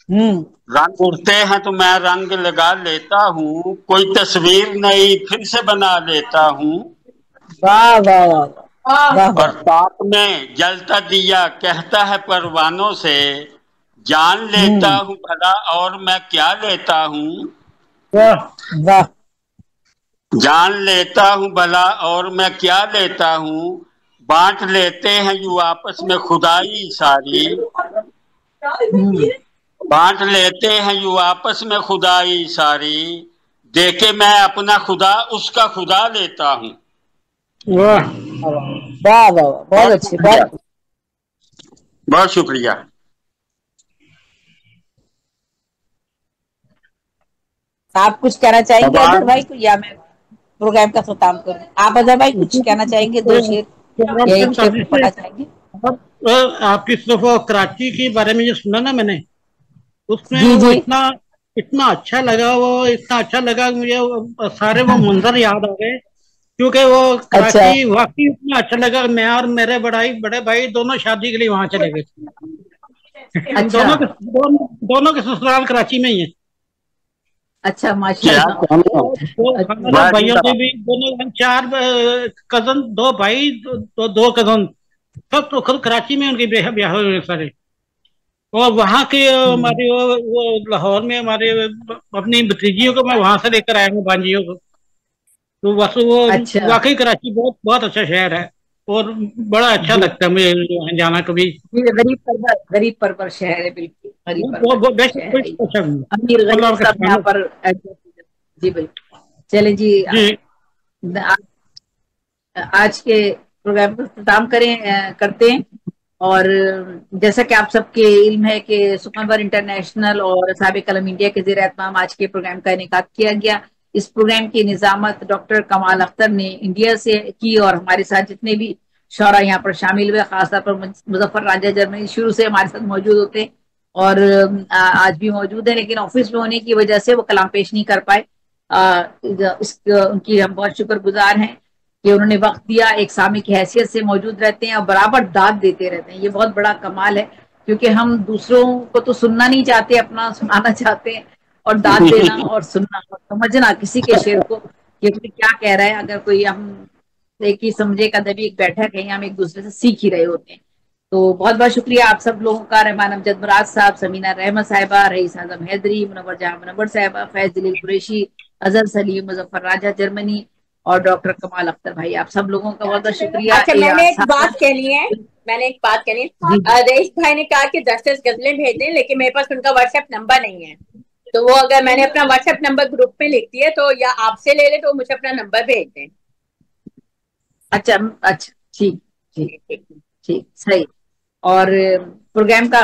रंग उड़ते हैं तो मैं रंग लगा लेता हूँ। कोई तस्वीर नई फिर से बना लेता हूँ। वाह वाह वाह। और ताप में जलता दिया कहता है परवानों से, जान लेता हूँ भला और मैं क्या लेता हूँ। वाह। जान लेता हूँ भला और मैं क्या लेता हूँ। बांट लेते हैं यूं आपस में खुदाई सारी, बांट लेते हैं यूं आपस में खुदाई सारी। देखे मैं अपना खुदा उसका खुदा लेता हूँ। वाह वाह वाह, बहुत अच्छे, बहुत शुक्रिया। आप कुछ कहना चाहेंगे अजहर भाई को, या मैं प्रोग्राम का खत्म करूं? आप अजहर भाई कुछ कहना चाहेंगे, 2 शेर या 1 शेर पढ़ना चाहेंगे? आपकी सिर्फ कराची के बारे में जो सुना ना मैंने, उसमें जी, वो जी। इतना अच्छा लगा, मुझे सारे वो मंजर याद आ गए, क्योंकि वो कराची वाकई इतना अच्छा लगा। मैं और मेरे बड़े भाई दोनों शादी के लिए वहां चले गए थे। दोनों के ससुराल कराची में ही है। अच्छा माशाल्लाह। भाइयों के भी दोनों 4 कजन, 2 भाई, 2 कजन, सब तो खुद कराची में उनके ब्याह हुए सारे। और वहाँ के हमारे वो लाहौर में हमारे अपनी भतीजियों को मैं वहां से लेकर आया हूँ, बांजियों को। तो बस वो वाकई कराची बहुत अच्छा शहर है, और बड़ा अच्छा लगता है मुझे वहाँ जाना कभी। गरीब परवर शहर है, बिल्कुल गरीब परवर शहर है। अमीर गरीब सब यहाँ पर जी बिल्कुल। चले जी, आज के प्रोग्राम को इख्तिताम करते हैं। और जैसा कि आप सबके इल्म है कि सुखनवर इंटरनेशनल और साबिक कलम इंडिया के ज़ेर एहतमाम आज के प्रोग्राम का इनेकाद किया गया। इस प्रोग्राम की निजामत डॉक्टर कमाल अख्तर ने इंडिया से की, और हमारे साथ जितने भी शौरा यहाँ पर शामिल हुए, खासतौर पर मुजफ्फर रांझा जर्मनी शुरू से हमारे साथ मौजूद होते हैं और आज भी मौजूद है, लेकिन ऑफिस में होने की वजह से वो कलाम पेश नहीं कर पाए। उनकी हम बहुत शुक्रगुजार हैं कि उन्होंने वक्त दिया, एक सामी की हैसियत से मौजूद रहते हैं और बराबर दाद देते रहते हैं। ये बहुत बड़ा कमाल है, क्योंकि हम दूसरों को तो सुनना नहीं चाहते, अपना सुनाना चाहते हैं, और दाद देना और सुनना और समझना किसी के शेर को कि क्या कह रहा है। अगर कोई हम एक ही समझे का दबी एक बैठक है, हम एक दूसरे से सीख ही रहे होते हैं। तो बहुत बहुत शुक्रिया आप सब लोगों का, रहमान अमजद मुराद साहब, समीना रहमत साहिबा, रईस आजम हैदरी, मुनव्वर जहां मुनव्वर साहिबा, फैज जलील कुरैशी, अजहर सलीम, मुजफ्फर रांझा जर्मनी, और डॉक्टर कमाल अख्तर भाई, आप सब लोगों का बहुत बहुत शुक्रिया। अच्छा, मैंने एक बात कहनी है। रईस भाई ने कहा कि 10-10 गजलें भेज दें, लेकिन मेरे पास उनका व्हाट्सएप नंबर नहीं है, तो वो अगर मैंने अपना व्हाट्सएप नंबर ग्रुप में लिख दिया तो या आपसे ले ले, तो मुझे अपना नंबर भेज दें। अच्छा ठीक सही। और प्रोग्राम का